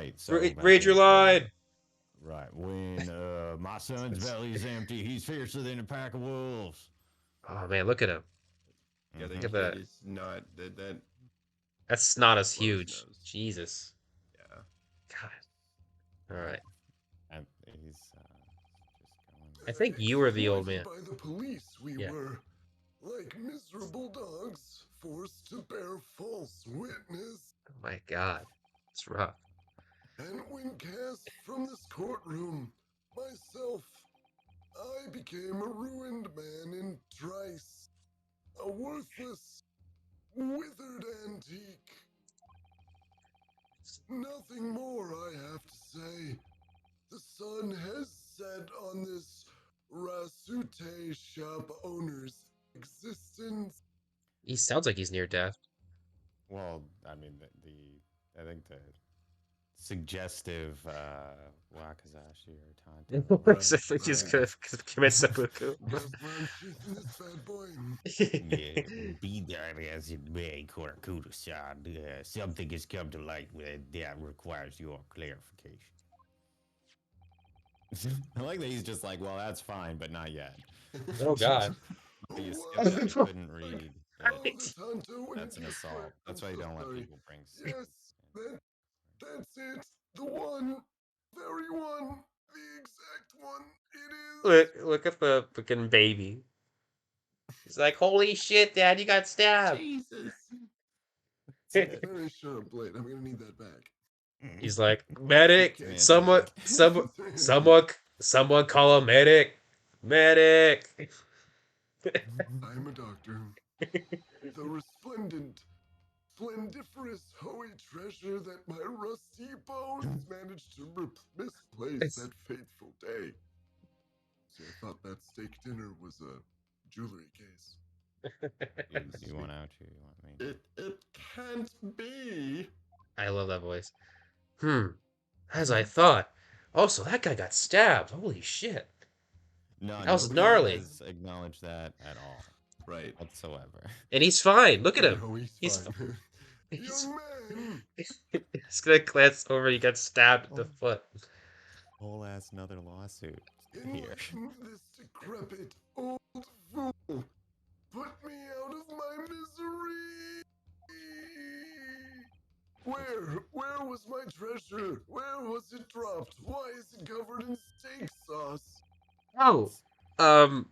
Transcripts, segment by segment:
right. So back Read your in line. right when my son's belly is empty, he's fiercer than a pack of wolves. Oh man, look at him. Yeah, Look that at Hmm. that. kid is not that That's not as blows huge. nose. Jesus. Yeah. God. All Well, right. he's just going. I think you were the old Exploited man. by the police, we Yeah. were. Like miserable dogs, forced to bear false witness. Oh my God. It's rough. And when cast from this courtroom, myself, I became a ruined man in trice. A worthless, withered antique. Nothing more, I have to say. The sun has set on this Rasute shop owner's existence. He sounds like he's near death. Well, I mean the I think the suggestive wakazashi or tanto. Looks like he's gonna commit seppuku. Rough around chasing this bad boy. Yeah, be that as it may, Korakudo-san, something has come to light that requires your clarification. I like that he's just like, well, that's fine, but not yet. Oh God. You skipped that. You couldn't read. Oh, It. the Tonto when That's you an get assault. cracked. That's I'm why you so don't let sorry. people bring. Yes, that's it. The one. Very one. The exact one. It is. Look at the freaking baby. He's like, holy shit, Dad, you got stabbed. Jesus. Very sharp blade. I'm gonna need that back. He's like, medic, Okay. someone, someone call a medic, medic. I'm a doctor. The resplendent, splendiferous Hoey treasure that my rusty bones managed to misplace that fateful day. See, I thought that steak dinner was a jewelry case. You want out here? You want me? It can't be. I love that voice. As I thought. Also, that guy got stabbed. Holy shit. No, That was nobody gnarly. has acknowledged that at all, Right. whatsoever. And he's fine. Look at him. No, he's He's fine. He's, Young man. he's gonna glance over. He got stabbed in the foot. Whole ass another lawsuit here. Enlighten this decrepit old fool. Put me out of my misery. Where was my treasure? Where was it dropped? Why is it covered in steak sauce? Oh, I'm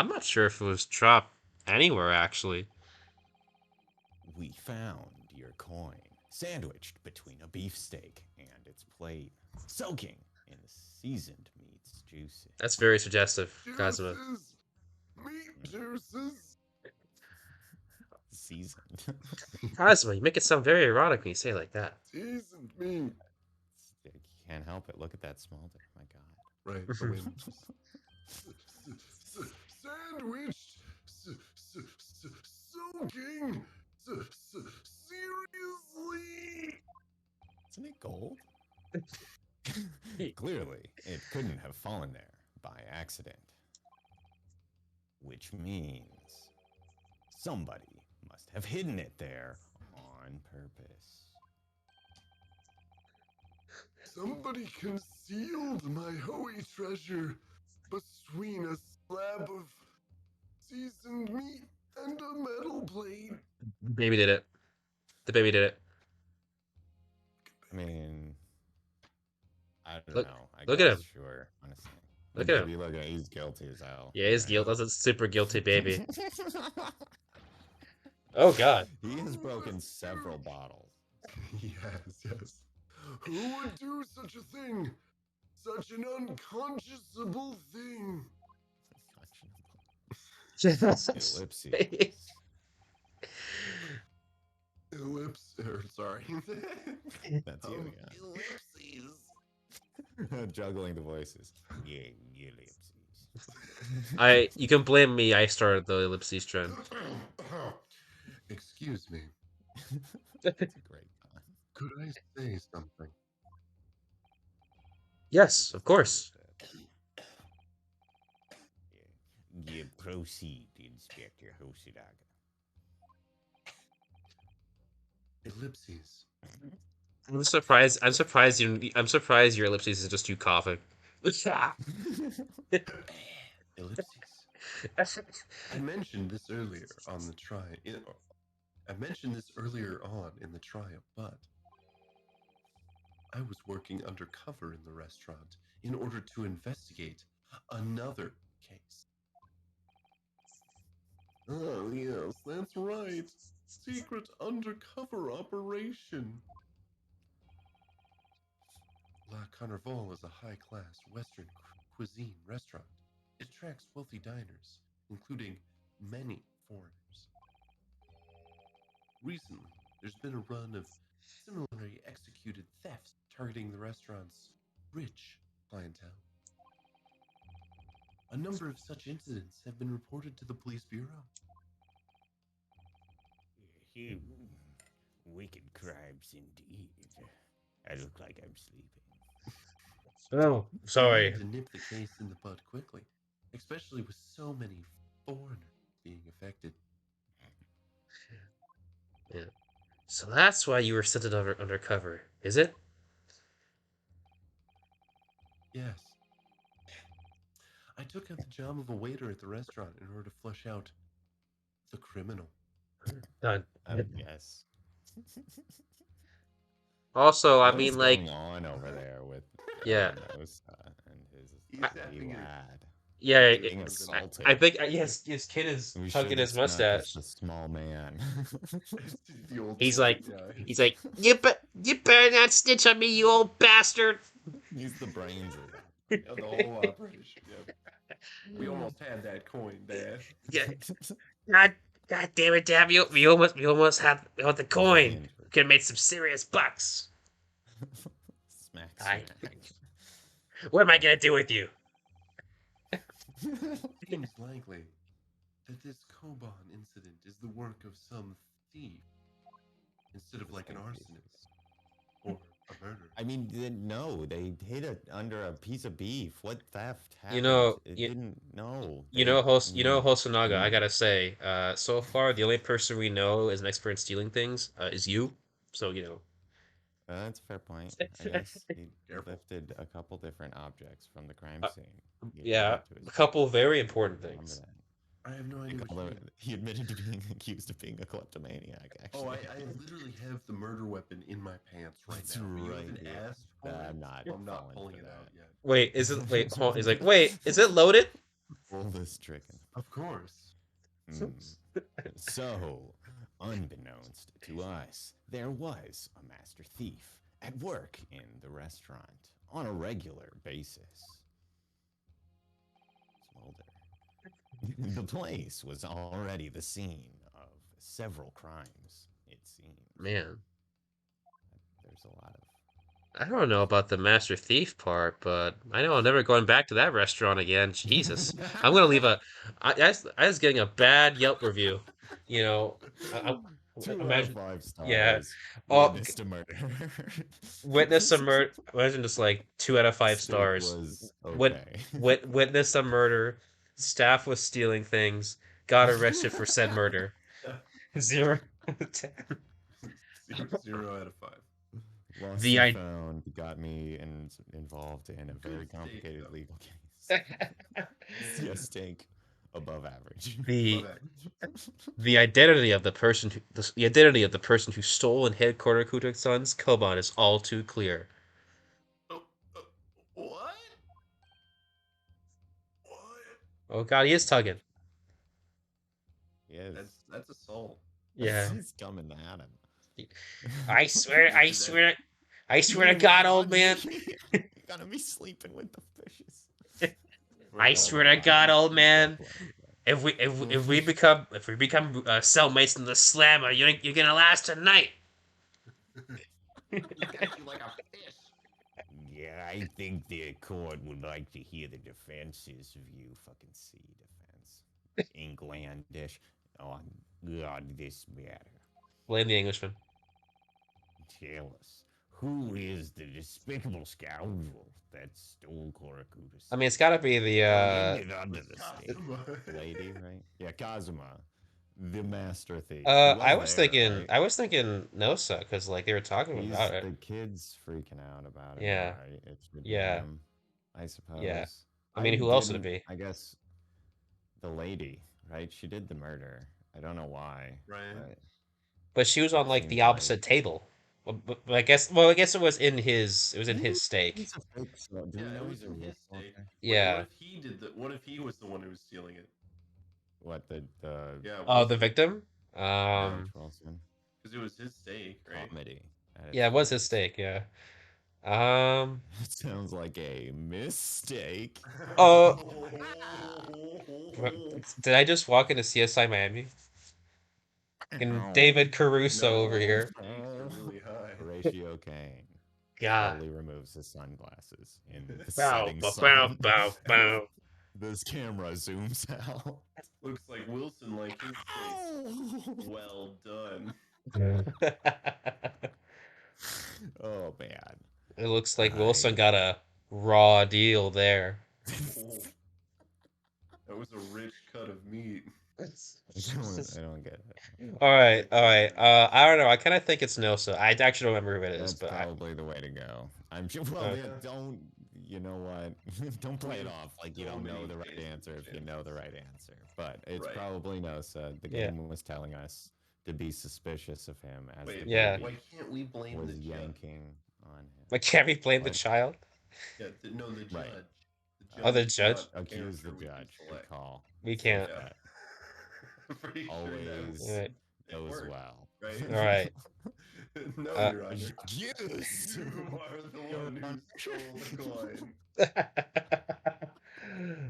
not sure if it was dropped anywhere actually. We found your coin sandwiched between a beefsteak and its plate, soaking in the seasoned meat's juices. That's very suggestive, Kazuma. Juices. Meat juices. Seasoned. Kazuma, you make it sound very erotic when you say it like that. Seasoned meat. You can't help it. Look at that smolder. My God. Right, the wind. Sandwiched. Soaking. Seriously? Isn't it gold? Clearly, it couldn't have fallen there by accident. Which means somebody must have hidden it there on purpose. Somebody concealed my Hoey treasure between a slab of seasoned meat and a metal plate. Baby did it. The baby did it. I mean, I don't Look- know. I look at guess, him. Sure, honestly. Look at him. You look at he's guilty as hell. Yeah, he's guilty. That's a super guilty baby. Oh God. He has broken several bottles. Yes. Who would do such a thing? Such an unconscionable thing. Ellipses. Sorry. That's you, yeah. Ellipses. Juggling the voices. Yeah, ellipses. You can blame me. I started the ellipses trend. Excuse me. That's a great pun. Could I say something? Yes, of course. You proceed, Inspector Hoshidaga. Ellipses. I'm surprised. I'm surprised you. I'm surprised your ellipses is just you coughing. Ellipses. I mentioned this earlier on the trial. I mentioned this earlier on in the trial, but I was working undercover in the restaurant in order to investigate another case. Oh, yes, that's right. Secret undercover operation. La Carnival is a high-class Western cuisine restaurant. It attracts wealthy diners, including many foreigners. Recently, there's been a run of similarly executed thefts targeting the restaurant's rich clientele. A number of such incidents have been reported to the police bureau. You wicked crimes indeed. I look like I'm sleeping. Oh, We sorry. need to nip the case in the bud quickly, especially with so many foreigners being affected. Yeah. So that's why you were sent undercover, is it? Yes. I took up the job of a waiter at the restaurant in order to flush out the criminal. Done. Yes. Also, I What is mean, like, going on over there with yeah, Nosa and his He's I- having wee a lad? yeah. He's Being a- assaulted. I think yes, his kid is We tugging should his it's not mustache. just a small man. the old He's man, like, yeah. he's like, you better not snitch on me, you old bastard. He's the brains of Of the whole operation. Yeah. We almost had that coin, Dad. Yeah, it. God damn it, Dad, we almost had the coin. Brains. Could have made some serious bucks. Smack, I- smack. What am I gonna do with you? Seems likely that this Koban incident is the work of some thief instead of like an arsonist or a murderer. I mean, no, they hid it under a piece of beef. What theft happened? You know, it you- didn't. No, You they- know, Hosonaga. I Mm. gotta say, so far the only person we know is an expert in stealing things is you. So That's a fair point. I guess he Careful. lifted a couple different objects from the crime Uh, scene. He yeah, admitted to his a couple very important remember things. that. I have no idea what you Although mean. he admitted to being accused of being a kleptomaniac. Actually, Oh, I literally have the murder weapon in my pants right That's now. But you right, haven't dude. asked for I'm it. not I'm not falling pulling for it out that. yet. Wait, hold on. He's like, wait, is it loaded? Pull this trigger. Of course. Mm. So, unbeknownst to us, there was a master thief at work in the restaurant on a regular basis. Smolder. The place was already the scene of several crimes, it seems. Man, There's a lot of. I don't know about the master thief part, but I know I'm never going back to that restaurant again. Jesus, I'm gonna leave a. I was getting a bad Yelp review. You know, I, 2 out of imagine. 5 stars. Yeah. Oh, Witnessed a murder. witness a murder. Imagine just like 2 out of 5 Steak stars. was Wit- okay. Witness a murder. Staff was stealing things. Got arrested for said murder. 0 out of 10. 0 out of 5. Lost The and I- found got me involved in a Good very steak, complicated though. legal case. Yeah, steak above average. The Love it. the identity of the person the identity of the person who stole and hid Kotakuta-san's Koban is all too clear. Oh, what? What? Oh God, he is tugging. Yes. That's assault. Yeah. He's coming at him. I swear to God, old man. You're gonna be sleeping with the fishes. I swear to God, old man. If we become cellmates in the slammer, you're gonna last tonight. Look at you like a fish. Yeah, I think the court would like to hear the defenses of you fucking sea defense. Englandish on this matter. Blame the Englishman. Tell us, who is the despicable scoundrel that stole Korakuta? I mean, it's gotta be the Under the state. Kazuma. Lady, right? Yeah, Kazuma. the master thief. I was there, thinking, right? I was thinking Nosa, because like they were talking about it. The kid's freaking out about him, Yeah, right? It should be yeah, him, I yeah. suppose. I I mean, who else would it didn't. be? I guess the lady, right? She did the murder. I don't know why, Right. but But she was on it like the seems like opposite table. But I guess, well, I guess it was in his, it was in maybe his steak. he's a fake. So, do Yeah, we it know was he's a in real his steak. smoker? Wait, what Yeah. if he did the? What if he was the one who was stealing it? What the Yeah, Oh, the Wilson. victim. Yeah, Mitch Wilson because it was his steak, right? comedy at its Yeah, it was his finest. steak. Yeah. Um. It sounds like a mistake. Oh, did I just walk into CSI Miami? And David Caruso No, over the here. stakes are really high. Horatio Kane God. slowly removes his sunglasses in the Bow, setting bow, sun. bow, bow, This camera zooms out. Looks like Wilson like his steak. Well done. bow. Oh man. It looks like Wilson got a raw deal there. Oh, that was a rich cut of meat. I don't get it. All right, all right. I don't know. I kind of think it's Nosa. I actually don't remember who it is, That's but probably the way to go. I'm sure. Well, Okay. don't. You know what? Don't play it off like you So don't know many the right cases answer if you chance. know the right answer. But it's Right. probably Nosa. The Yeah. game was telling us to be suspicious of him as Wait, the Yeah. baby why can't we blame was the judge? yanking on him. like, can't we blame the What? child? Yeah, no, the judge. Right. Oh, the is judge? not a Accuse the character we can judge. Good select. call. We Safe can't. bet. Pretty sure Always that Right. goes worked, well. right? All right. No, Uh, Your Honor. Yes. You are the one who stole the coin.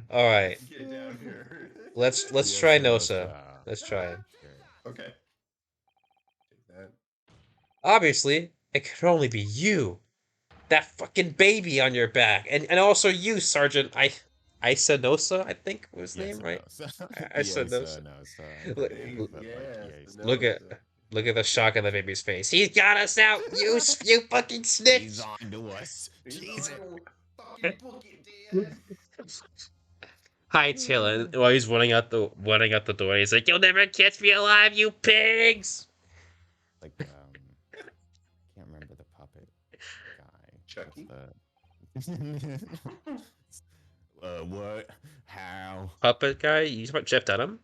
All right. Get down here. Let's Yes, try Nosa. Nosa. Let's try it. Sure. Okay. Take that. Obviously, it could only be you. That fucking baby on your back. And also you, Sergeant I said Nosa, I think was his Yes, name, right? Nosa. I said Yes, Nosa. Nosa. Look- Yes, the Look at Nosa. look at the shock on the baby's face. He's got us out, you fucking snitch. He's on to us. He's Jesus. on fucking book it, Dad. Hightailing while he's running out the door. He's like, "You'll never catch me alive, you pigs!" Like, can't remember the puppet guy. Chucky? What's the... what? How? Puppet guy? You talking about Jeff Dunham?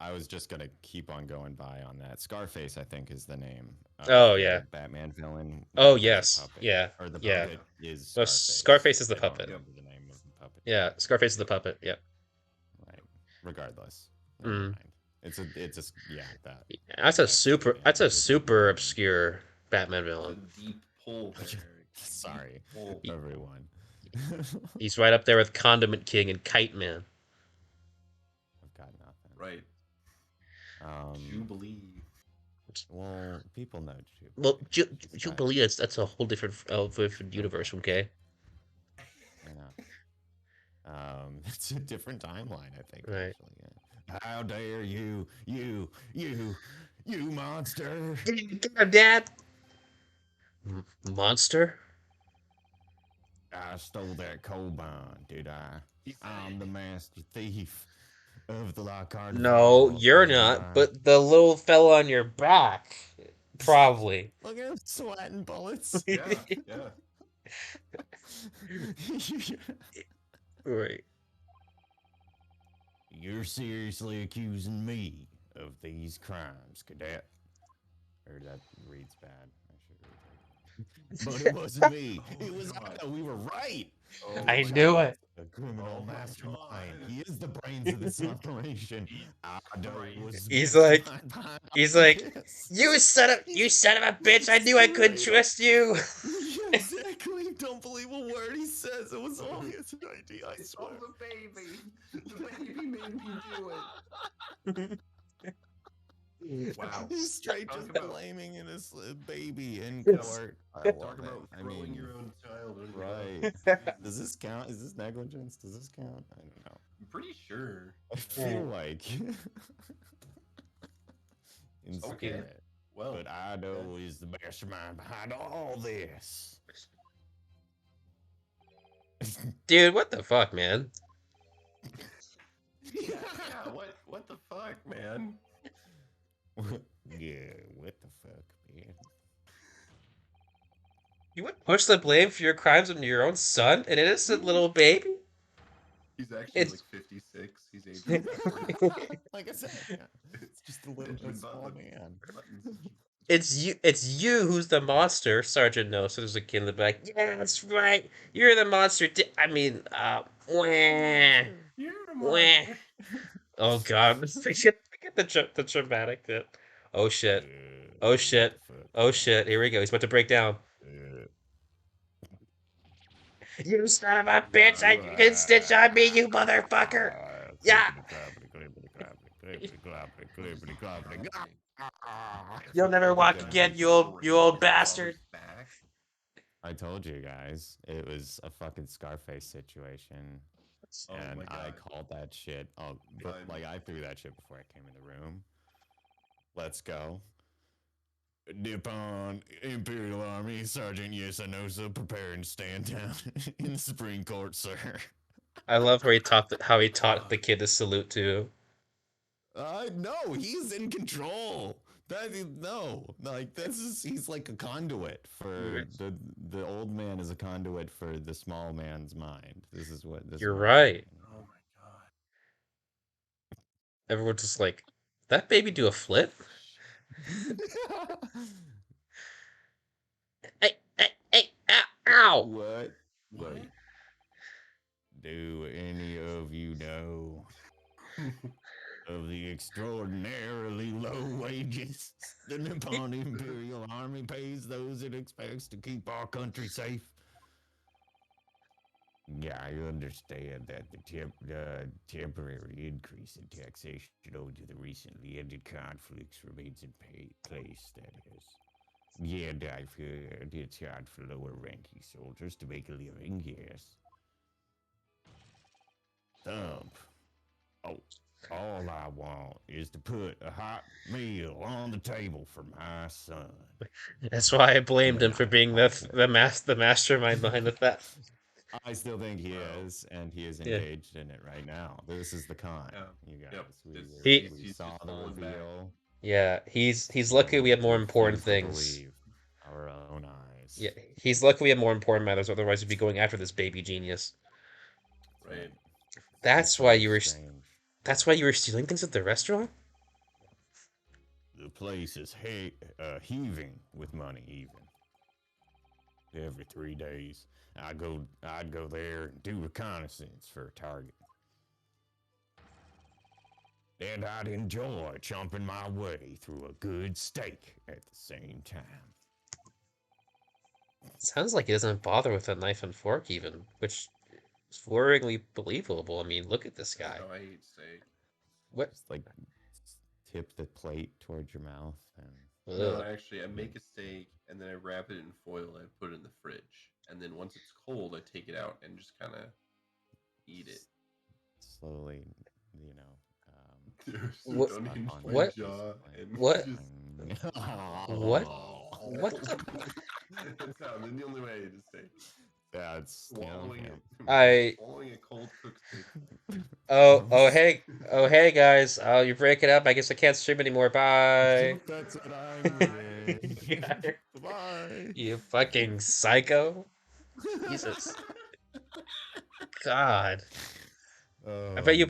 I was just gonna keep on going by on that. Scarface, I think, is the name. Oh, the yeah. Batman villain. Oh, was a yes. puppet. Yeah. Or the Yeah. puppet is No, Scarface. Scarface is the I don't puppet. remember the name of the puppet. Yeah, Scarface is the puppet. Yeah. Right. Regardless. Never Mm. mind. It's a yeah that. That's a That's super. the That's a answer. super obscure Batman A villain. deep pull there. Sorry, Pull. everyone. He's right up there with Condiment King and Kite Man. I've got nothing. Right. Um, Jubilee. well, people know Jubilee. Well, It's not- Jubilee that's a whole different universe. Okay. I know. It's a different timeline, I think. Right. Actually, yeah. How dare you, you monster! God, Dad. Monster. I stole that Koban, did I? He said I'm it. the master thief of the Lockhart. No, Vault, you're did not. I? But the little fella on your back, probably. Look at him sweating bullets. Yeah, yeah. Right. You're seriously accusing me of these crimes, cadet. Or that reads bad. I should read it. But it wasn't me. It was Otto. We were right. Oh I my knew God. it. The criminal Oh my mastermind. God. He is the brains of this operation. Otto was the He's like- mastermind behind he's all like, this. You son of a bitch! I knew I couldn't trust you. Yeah, exactly. Don't believe a word he says. It was all his idea, I It's swear. all the baby. The baby made me do it. Wow. He's straight Talk just about- blaming in his baby in Yes. court. I Talk love about it. I throwing mean, your own child under the right. bus. Does this count? Is this negligence? Does this count? I don't know. I'm pretty sure. I feel like in Okay. spirit. Well, But Ido is the mastermind behind all this. Dude, what the fuck, man? Yeah, what the fuck, man? Yeah, what the fuck, man? You would push the blame for your crimes on your own son, an innocent little baby? He's actually It's like 56. He's aging backwards. Like I said, yeah, it's just a little Benjamin small Button. man. it's you who's the monster, Sergeant Nosa. There's a kid in the back. Yeah, that's right. You're the monster. I mean, wah, You're the wah. monster. Oh God, forget the dramatic bit. Oh shit. Oh What shit. the fuck? Oh shit. Here we go. He's about to break down. Uh, You son of a bitch! You can stitch on me, you motherfucker! Yeah, you'll never walk again, you old bastard. Back. I told you guys, it was a fucking Scarface situation. Oh And my I God. called that shit. Like I threw that shit before I came in the room. Let's go. Nippon Imperial Army Sergeant Yesanosa, prepare and stand down in the Supreme Court, sir. I love how he taught the kid to salute too. No, he's in control. No, like he's like a conduit for the old man is a conduit for the small man's mind. This is what this. You're is right. Oh my God. Everyone's just like, that baby do a flip? Hey, ow! What? What? Wait. Do any of you know of the extraordinarily low wages the Nippon Imperial Army pays those it expects to keep our country safe? Yeah, I understand that the temporary increase in taxation owed to the recently ended conflicts remains in place, that is. Yeah, I've heard it's hard for lower ranking soldiers to make a living, yes. Thump. Oh, all I want is to put a hot meal on the table for my son. That's why I blamed him Yeah, for being the mastermind behind the theft. I still think he Wow. is, and he is Yeah. engaged in it right now. This is the con, Yeah. you guys. Yep. He- We He's saw just the falling back. reveal. Yeah, he's lucky we had more important refuse to things. believe our own eyes. Yeah, he's lucky we had more important matters. Otherwise, we'd be going after this baby genius. Right. That's It's why so you were. strange. That's why you were stealing things at the restaurant. The place is heaving with money. Even every 3 days, I'd go there and do reconnaissance for a target, and I'd enjoy chomping my way through a good steak at the same time. Sounds like he doesn't bother with a knife and fork, even, which is worryingly believable. I mean, look at this guy. No, I hate steak. What? Just like tip the plate towards your mouth and No, Ugh. actually, I make a steak and then I wrap it in foil and I put it in the fridge. And then once it's cold, I take it out and just kind of eat it. slowly, What- Don't hinge my what- jaw and what- just- What? What? That's how. Then the only way I eat a steak. Yeah, it's Swallowing it. I- Swallowing a cold cooked steak. Hey, guys. You're breaking up. I guess I can't stream anymore. Bye. That's what I'm doing. Bye. You fucking psycho. Jesus. God. I bet you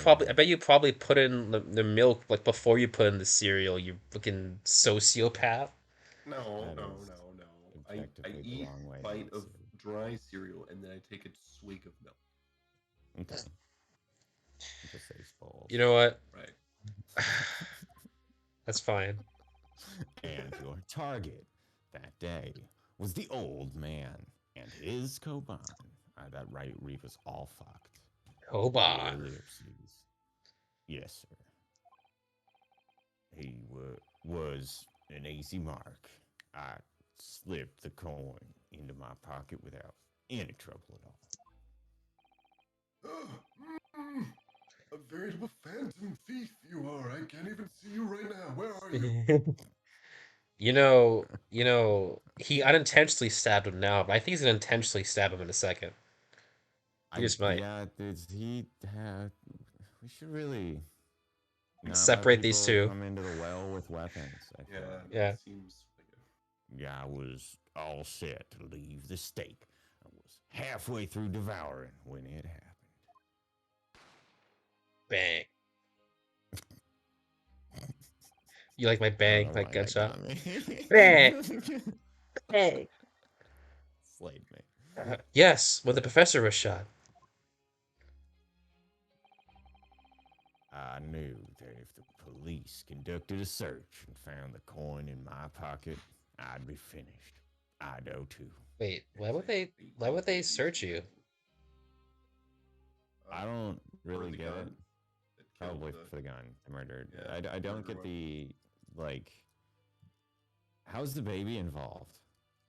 probably put in the milk like before you put in the cereal. You fucking sociopath. No. That I objectively the eat wrong way a to bite eat of cereal. dry cereal and then I take a swig of milk. Okay. Just say balls. You know what? Right. That's fine. And your target that day was the old man and his Koban. That right reef was all fucked. Koban. Ellipses. Yes, sir. He was an easy mark. I slipped the coin into my pocket without any trouble at all. A veritable phantom thief you are. I can't even see you right now. Where are you? He unintentionally stabbed him now, but I think he's gonna intentionally stab him in a second. He just might. Yeah, we We should really not let Separate these people two. come into the well with weapons. I feel Yeah, like. Yeah. that seems like a Yeah, I was all set to leave the steak. I was halfway through devouring when it happened. Bang. You like my I don't bang, know my why that gunshot? got me. Bang. Bang. Slayed me. Yes, when the professor was shot. I knew that if the police conducted a search and found the coin in my pocket, I'd be finished. I know too. Wait, why would they search you? I don't for really the get it. gun that killed Probably the- for the gun, the murdered. Yeah, I don't get everyone. the like. How's the baby involved?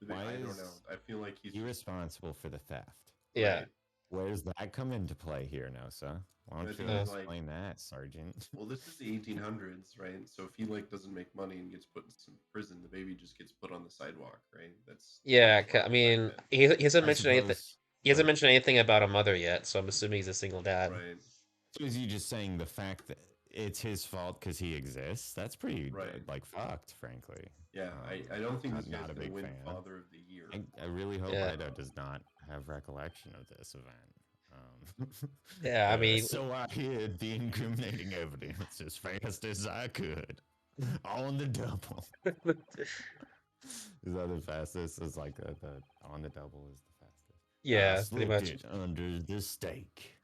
Why I don't is know. I feel like he's he responsible for the theft? Yeah. right. Where does that come into play here, Nosa? Why I don't you think it's explain that, Sergeant? Well, this is the 1800s, right? So if he like doesn't make money and gets put in some prison, the baby just gets put on the sidewalk, right? That's Yeah, that's I mean, back he hasn't I mentioned anything. suppose. He hasn't Sorry. mentioned anything about a mother yet, so I'm assuming he's a single dad. then. Right. So is he just saying the fact that it's his fault because he exists? That's pretty Right. like fucked, frankly. Yeah, I don't think I'm this guy's not a gonna big win fan. Father of the Year. I really hope Yeah. Ido does not have recollection of this event. Yeah, I mean, So I hid the incriminating evidence as fast as I could on the double. Is that the fastest? It's like the on the double is the fastest. I yeah, pretty slipped much. it under the steak,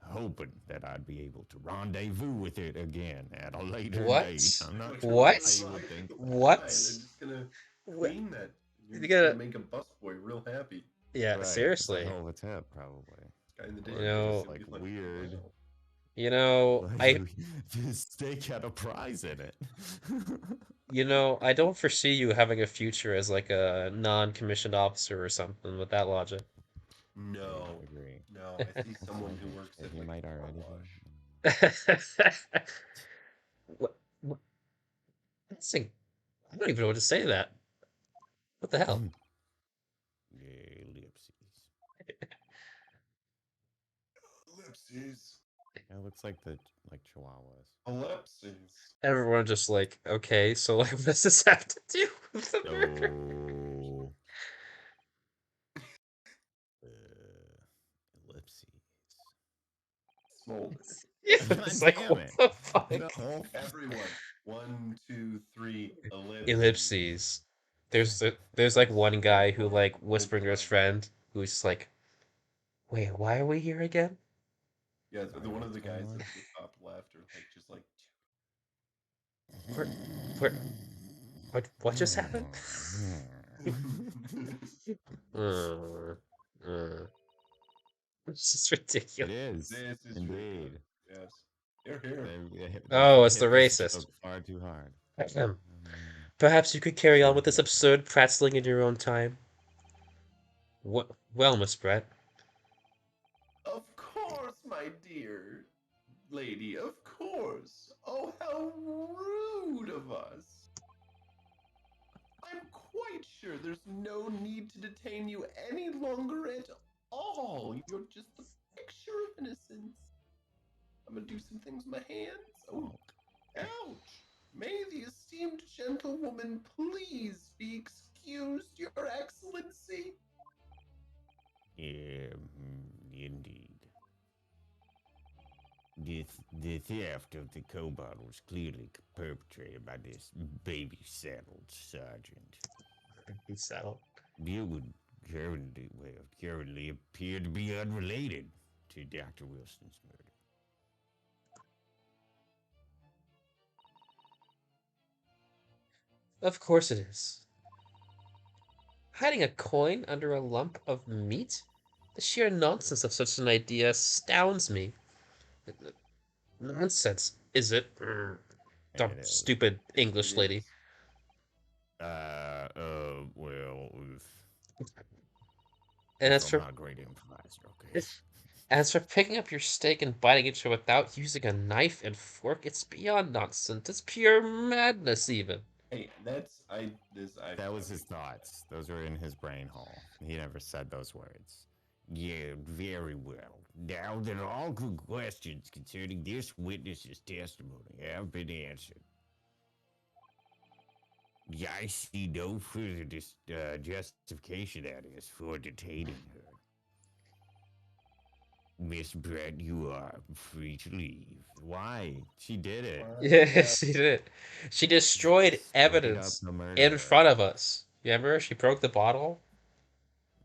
hoping that I'd be able to rendezvous with it again at a later What? date. I'm not sure What? why you would think that. What? They're just gonna What? clean that. You're You just gotta- gonna make a busboy real happy. Yeah, Right, it's a seriously. hell of a tip, probably. Guy in the You day, know- it'd Like be weird. wow. You know, Like, this steak had a prize in it. I don't foresee you having a future as like a non-commissioned officer or something with that logic. No, I agree. no. I see someone who works And at he like might a car already wash. be. what? That's I don't even know what to say to that. What the hell? Ellipses. Ellipses. Yeah, it looks like the chihuahuas. Ellipses. Everyone just like, okay, so like, what does this have to do with the murder? Oh. Ellipses. Smolder. Yeah, God it's like, damn what it. the fuck? The whole Everyone. 1, 2, 3. Ellipses. Ellipses. There's like one guy who like whispering to his friend who's just like, wait, why are we here again? Yeah, the one of the What's going guys on? at the top left are like just like. What just happened? This is It ridiculous. is. This is Indeed. Yes. Here, here. Oh, it's hit the this racist. joke far too hard. Perhaps you could carry on with this absurd prattling in your own time. Well, Miss Brett, Of course, my dear lady, of course. Oh, how rude of us. I'm quite sure there's no need to detain you any longer at all. You're just a picture of innocence. I'm gonna do some things with my hands. Oh, ouch. May the esteemed gentlewoman please be excused, Your Excellency? Yeah, indeed. The theft of the Koban was clearly perpetrated by this baby-saddled sergeant. he's settled. You would currently appear to be unrelated to Dr. Wilson's murder. Of course it is. Hiding a coin under a lump of meat? The sheer nonsense of such an idea astounds me. Nonsense, is it? Dumb, It is. stupid English It lady. is. Well, And as I'm for not a great improviser, okay? as for picking up your steak and biting into it without using a knife and fork, it's beyond nonsense. It's pure madness, even. Hey, That was his thoughts. Those were in his brain hole. He never said those words. Yeah, very well. Now that all good questions concerning this witness's testimony have been answered, I see no further justification, that is, for detaining her. Miss Brett, you are free to leave. Why? She did it. Yeah, she did. She destroyed Straight up evidence the in murderer. front of us. Remember? She broke the bottle.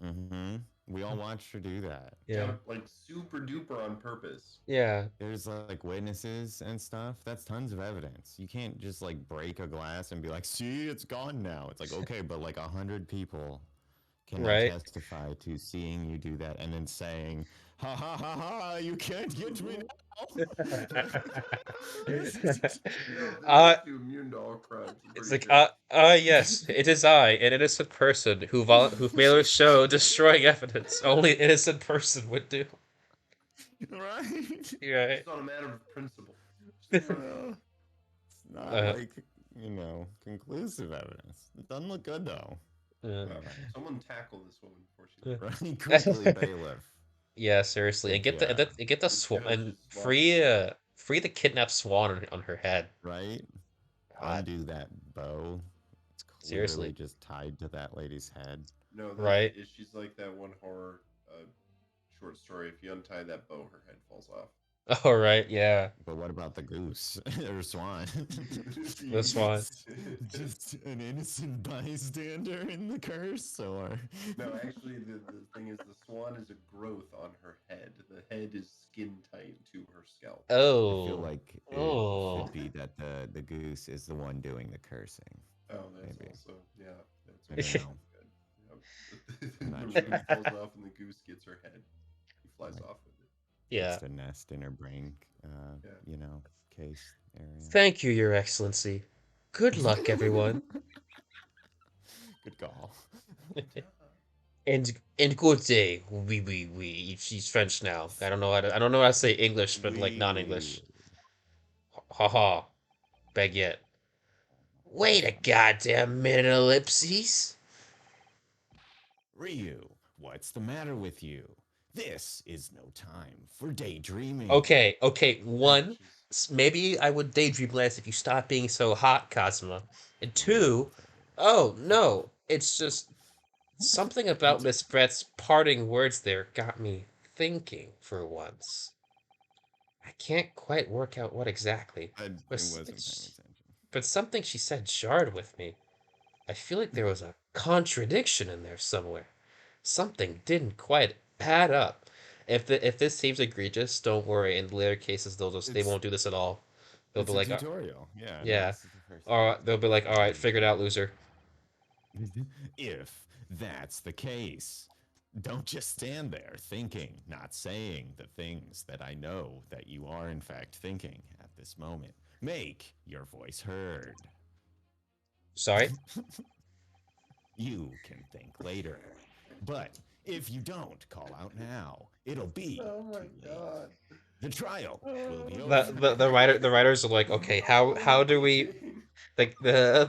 Mm-hmm. We all watched her do that. Yeah. Yep, like super duper on purpose. Yeah. There's like witnesses and stuff. That's tons of evidence. You can't just like break a glass and be like, see, it's gone now. It's like, okay, but like 100 people can now Right. testify to seeing you do that and then saying, ha ha ha ha, you can't get me now. No, they're uh, just too immune to all crimes. I'm it's pretty like, sure. yes, it is I, an innocent person who made a show destroying evidence. Only an innocent person would do. Right? Right. Just on a matter of principle. Well, it's not Uh, like, conclusive evidence. It doesn't look good though. uh, Someone tackle this woman before she uh. leaves. Right? Quickly, bailiff. Yeah, seriously, and Good job. get the This swan judge and is sloppy. free the kidnapped swan on her head. Right? God, Undo that bow. It's clearly seriously, just tied to that lady's head. No, right? she's like that one horror short story. If you untie that bow, her head falls off. All right, yeah, But what about the goose or swan? the swan. Just an innocent bystander in the curse, or No, actually, the thing is, the swan is a growth on her head. The head is skin tight to her scalp. I feel Oh, like it oh, should be that the goose is the one doing the cursing. Oh, that's Maybe. also, yeah, that's I don't know. good. I'm The not roof sure. falls off and the goose gets her head. He flies Right. off with it. yeah. It's the nest in her brain, Yeah. case area. Thank you, Your Excellency. Good luck, everyone, Good call. and good day. She's French now. I don't know how to say English, but like We non-English. Ha ha. Baguette. Wait a goddamn minute, ellipses. Ryu, what's the matter with you? This is no time for daydreaming. Okay. One, Ashes. maybe I would daydream less if you stop being so hot, Cosmo. And two, Whatever. oh no, it's just something about Miss Brett's parting words there got me thinking for once. I can't quite work out what exactly, I but wasn't paying attention. something she said jarred with me. I feel like there was a contradiction in there somewhere. Something didn't quite add up. If this seems egregious, don't worry. In later cases, they It's won't do this at all. They'll be it's a like, tutorial. Yeah, no, yeah, this is the first or they'll be like, all right, time. figure it out, loser. If that's the case, don't just stand there thinking, not saying the things that I know that you are in fact thinking at this moment. Make your voice heard. Sorry. You can think later. But if you don't call out now, it'll be Oh my too late. god. The trial will be The over. the writers are like, okay, how do we like the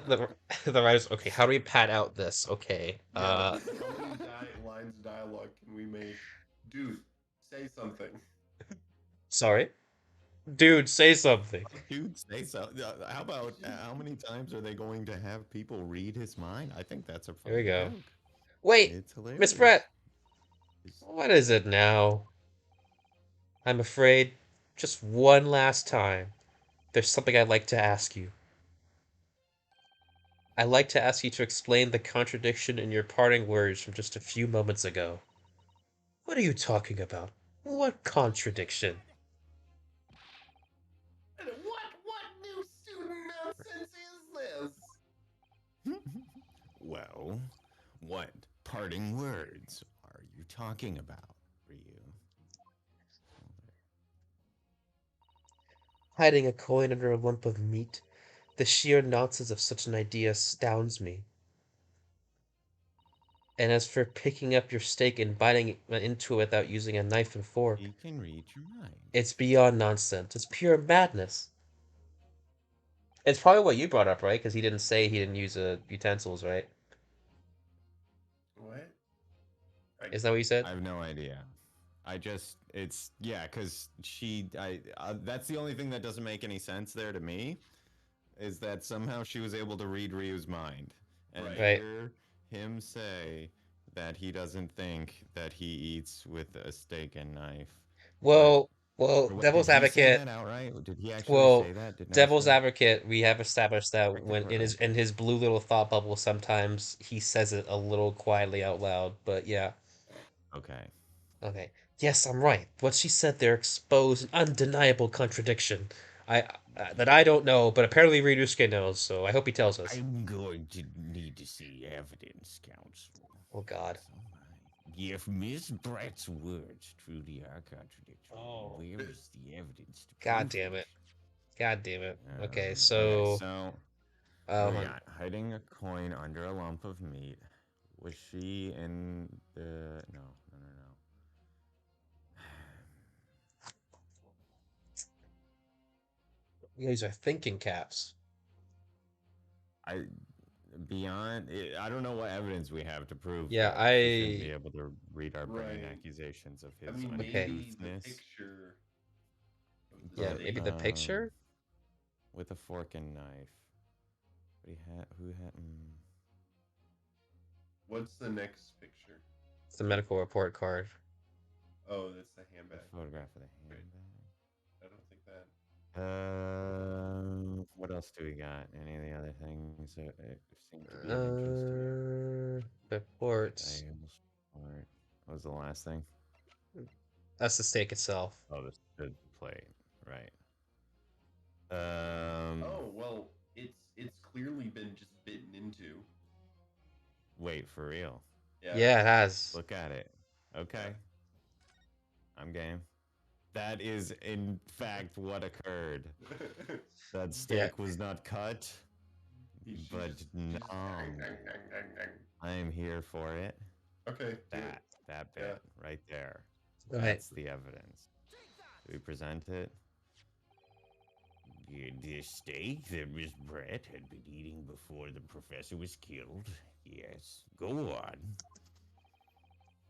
writers? Okay, how do we pad out this? Okay, Yeah, how many lines of dialogue can we make? Dude, say something. sorry, dude, say something. Dude, say so. How about how many times are they going to have people read his mind? I think that's a Here we funny go. joke. Wait, It's Miss hilarious. Brett, what is it now? I'm afraid, just one last time, there's something I'd like to ask you. I'd like to ask you to explain the contradiction in your parting words from just a few moments ago. What are you talking about? What contradiction? What new student nonsense is this? Well, what parting words are you talking about, Ryu? Hiding a coin under a lump of meat? The sheer nonsense of such an idea astounds me. And as for picking up your steak and biting into it without using a knife and fork, He can read your mind. it's beyond nonsense. It's pure madness. It's probably what you brought up, right? Because he didn't say he didn't use utensils, right? What? I Is that what you said? I have no idea. Yeah, because that's the only thing that doesn't make any sense there to me, is that somehow she was able to read Ryu's mind and Right. Right. hear him say that he doesn't think that he eats with a steak and knife. Well, Or what, devil's did he say advocate. that outright? Did he actually Well, say that? Did devil's Nosa? advocate. We have established that Correct me when if I'm wrong. in his blue little thought bubble, sometimes he says it a little quietly out loud. But yeah, Okay. okay. Yes, I'm right. What she said there exposed an undeniable contradiction. I that I don't know, but apparently Ryusuke knows. So I hope he tells us. I'm going to need to see evidence, Counsel. Oh God. So am I. If Miss Brett's words truly are contradictory, Oh. where is the evidence to God prove damn it. God damn it. Okay, Okay, so so what do we um, got? Hiding a coin under a lump of meat. Was she in the? No, no, no, no. these are thinking caps. I I don't know what evidence we have to prove Yeah, that she shouldn't be able to read our brain Right. accusations of his I mean, Okay. maybe the uncouthness. picture of the Yeah, But, maybe steak. the picture. with a fork and knife. But who had? What's the next picture? It's the medical report card. Oh, that's the A handbag. photograph of the Right. handbag. I don't think that. What else do we got? Any of the other things that seem to be of interest here? Reports. Diagonal support. What was the last thing? That's the steak itself. Oh, the plate. Right. Oh well, it's clearly been just bitten into. Wait, for real. Yeah, it has. Look at it. Okay. I'm game. That is, in fact, what occurred. That steak was not cut, but no. I am here for it. Okay. That bit right there. Right. That's the evidence. Do we present it? The steak that Miss Brett had been eating before the professor was killed. Yes, go on.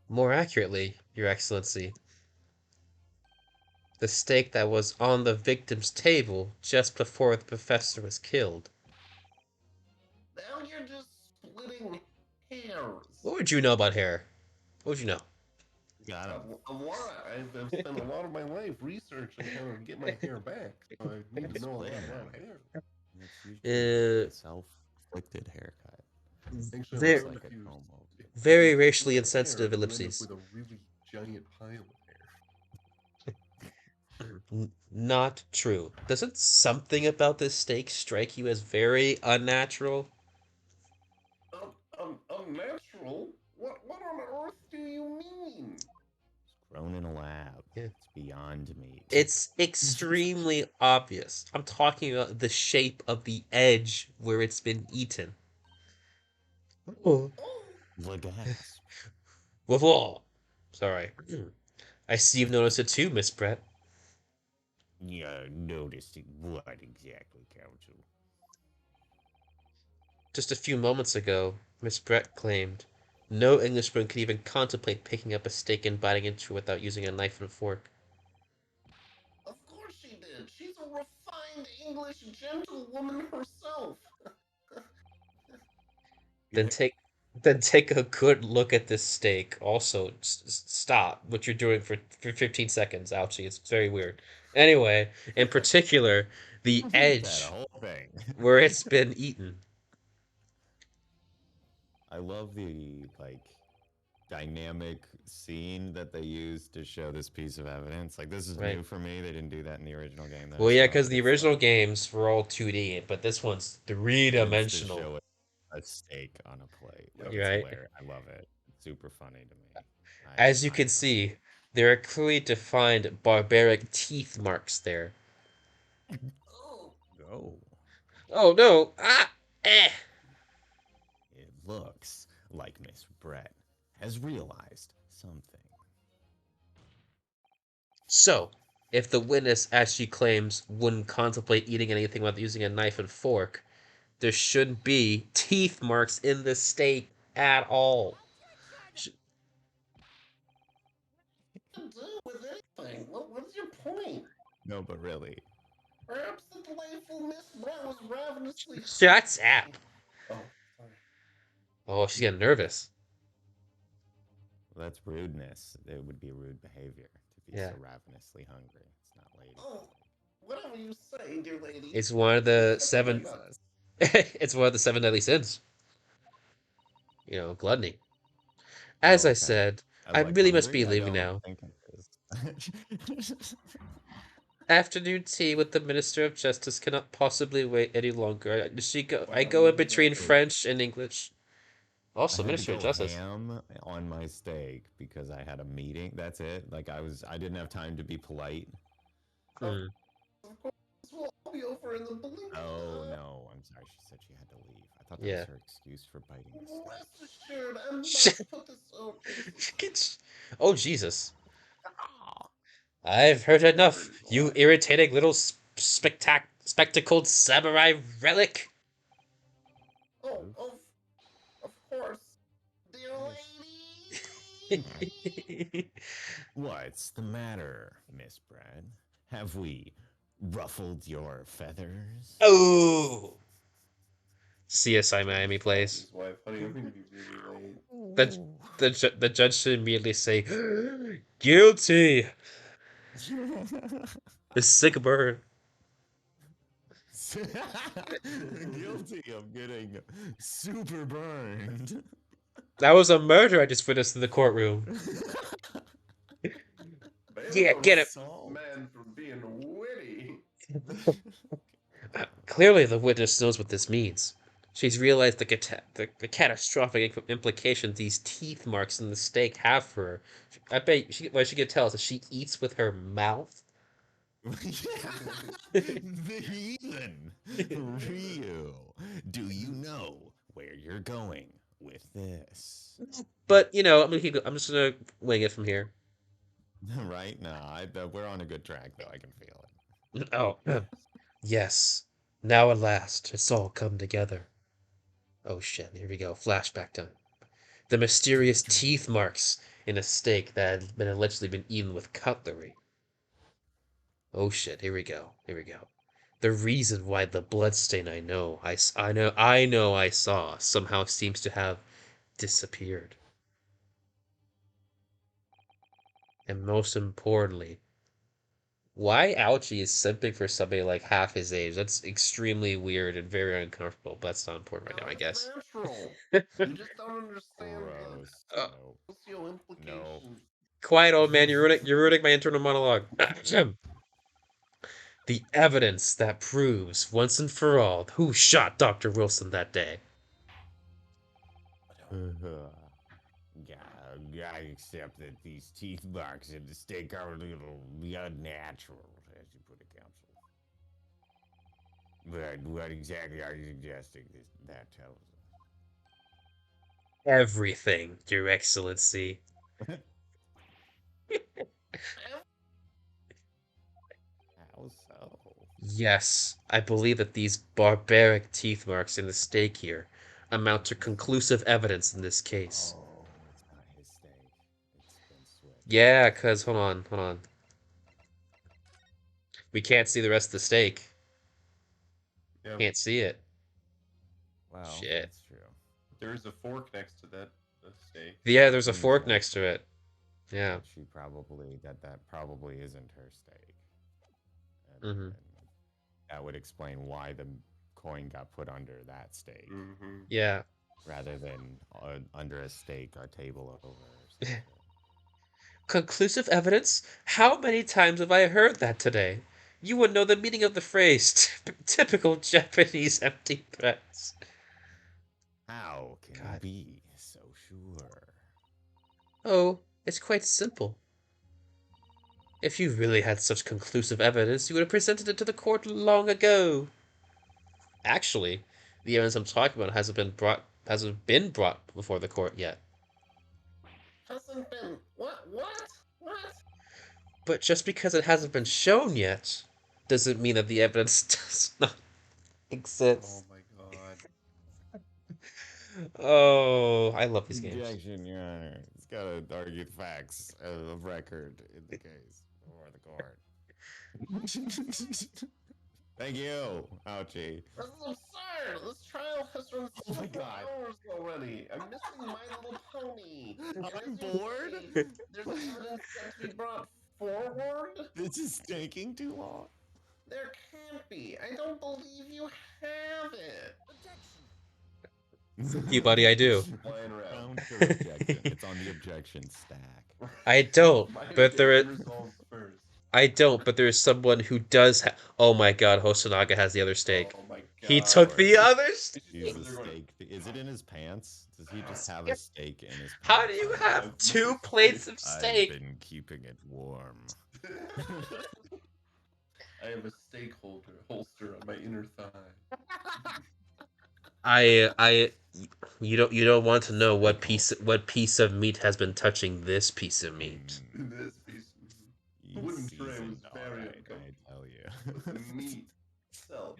More accurately, Your Excellency, the steak that was on the victim's table just before the professor was killed. Now you're just splitting hairs. What would you know about hair? What would you know? Got him. A lot. I've spent a lot of my life researching how to get my hair back, so I need to know a lot about hair. It's usually Uh, a self-inflicted haircut. Actually, Very- I'm so Like a confused. comb over. very If you racially split hair, insensitive you end up ellipses. with a really giant pile of hair. Not true. Doesn't something about this steak strike you as very unnatural? Unnatural? What on earth do you mean? It's grown in a lab. Yeah. It's beyond meat. It's extremely obvious. I'm talking about the shape of the edge where it's been eaten. Oh. Oh, The gasp. With all. Sorry. I see you've noticed it too, Miss Brett. Yeah, noticing what exactly, Counsel? Just a few moments ago, Miss Brett claimed no Englishman could even contemplate picking up a steak and biting into it without using a knife and fork. of course she did. She's a refined English gentlewoman herself. Then take a good look at this steak. Also, stop what you're doing for 15 seconds. Ouchie, it's very weird. Anyway, in particular, the That edge whole thing. where it's been eaten. I love the dynamic scene that they used to show this piece of evidence. Like, this is Right. new for me. They didn't do that in the original game. Though, Well, yeah, so because the it's, original games were all 2D, but this one's it's to three-dimensional. show a steak on a plate. Like, You're it's right. hilarious. I love it. It's super funny to me. As you I can see, there are clearly defined barbaric teeth marks there. Oh, go. Oh no! Ah! Eh! It looks like Miss Brett has realized something. So, if the witness, as she claims, wouldn't contemplate eating anything without using a knife and fork, there shouldn't be teeth marks in the steak at all. Sh- do with anything? What's your point? No, but really. Perhaps the delightful Miss Brett was ravenously. Shut up. Oh, sorry. Oh, she's getting nervous. That's rudeness. It would be rude behavior to be Yeah. so ravenously hungry. It's not lady. Oh, whatever you say, dear lady. It's one of the That's seven. what I got. It's one of the seven deadly sins. Gluttony. Oh, As I okay. said, I Like really must be hungry? I leaving don't now. think it is. Afternoon tea with the Minister of Justice cannot possibly wait any longer. I Wow, go in you between exactly. French and English. I Also, had to Minister of go Justice. ham on my steak because I had a meeting. That's it. Like I didn't have time to be polite. Hmm. Of course, we'll all be over in the blink. Oh no, I'm sorry. She said she had to leave. I thought that Yeah. was her excuse for biting the steak. Rest assured, I'm about Shut- to put this over. Oh, Jesus. I've heard enough, you irritating little spectacled samurai relic. Oh, of course, dear lady. What's the matter, Miss Brad? Have we ruffled your feathers? Oh! CSI Miami plays. His wife, honey, I'm gonna be really late. The judge should immediately say, guilty! The sick bird. Guilty of getting super burned. That was a murder I just witnessed in the courtroom. Yeah, get it. Man for being witty. Clearly, the witness knows what this means. She's realized the catastrophic implications these teeth marks in the steak have for her. I bet what she could tell us that she eats with her mouth. The heathen. Ryu, do you know where you're going with this? But I'm just gonna wing it from here. Right? Nah, we're on a good track, though. I can feel it. Oh, yes. Now at last, it's all come together. Oh shit! Here we go. Flashback time. The mysterious teeth marks in a steak that had been allegedly been eaten with cutlery. Oh shit! Here we go. Here we go. The reason why the bloodstain I know I saw somehow seems to have disappeared. And most importantly, why Ouchie is simping for somebody like half his age. That's extremely weird and very uncomfortable, but that's not important right now, I guess. Natural. You just don't understand Gross. Uh, Nope. socio implications. Quiet, old man, you're ruining my internal monologue. The evidence that proves once and for all who shot Dr. Wilson that day. Yeah, I accept that these teeth marks in the steak are a little unnatural, as you put it, counsel. But what exactly are you suggesting that tells us? Everything, Your Excellency. How so? Yes, I believe that these barbaric teeth marks in the steak here amount to conclusive evidence in this case. Oh, it's not his steak. It's been switched. Yeah, cause hold on. We can't see the rest of the steak. Yeah, Can't see it. Well, Shit. that's true. there is a fork next to that steak. Yeah, there's a Seems fork like next to it. Yeah. That she probably that probably isn't her steak. Mhm. And that would explain why the coin got put under that steak Mm-hmm. Yeah. rather than under a steak a table over. Or something. Conclusive evidence? How many times have I heard that today? You would know the meaning of the phrase. Typical Japanese empty threats. How can you God. be so sure? Oh, it's quite simple. If you really had such conclusive evidence, you would have presented it to the court long ago. Actually, the evidence I'm talking about hasn't been brought before the court yet. Hasn't been. What? But just because it hasn't been shown yet, doesn't mean that the evidence does not Oh exist. my god. Oh, I love these games. Objection, Your Honor. It's got to argue the facts of record in the case before the court. Thank you, Ouchie. This is absurd! This trial has run Oh my 7 God. hours already. I'm missing My Little Pony. And I'm as you bored. say, there's evidence yet to be brought forward? This is taking too long. There can't be. I don't believe you have it. You, buddy, I do. Flying around. Counter objection. It's on the objection stack. I don't, My but there objection is. resolves first. I don't, but there's someone who does. Oh my God, Hosonaga has the other steak. Oh my god. He took the other steak. He's a steak. Is it in his pants? Does he just have a steak in his pants? How do you have 2 plates of I've steak? been keeping it warm. I have a steak holster on my inner thigh. You don't want to know what piece of meat has been touching this piece of meat. This piece You wooden tray was seasoned very alright, uncomfortable. I tell you. But the meat itself.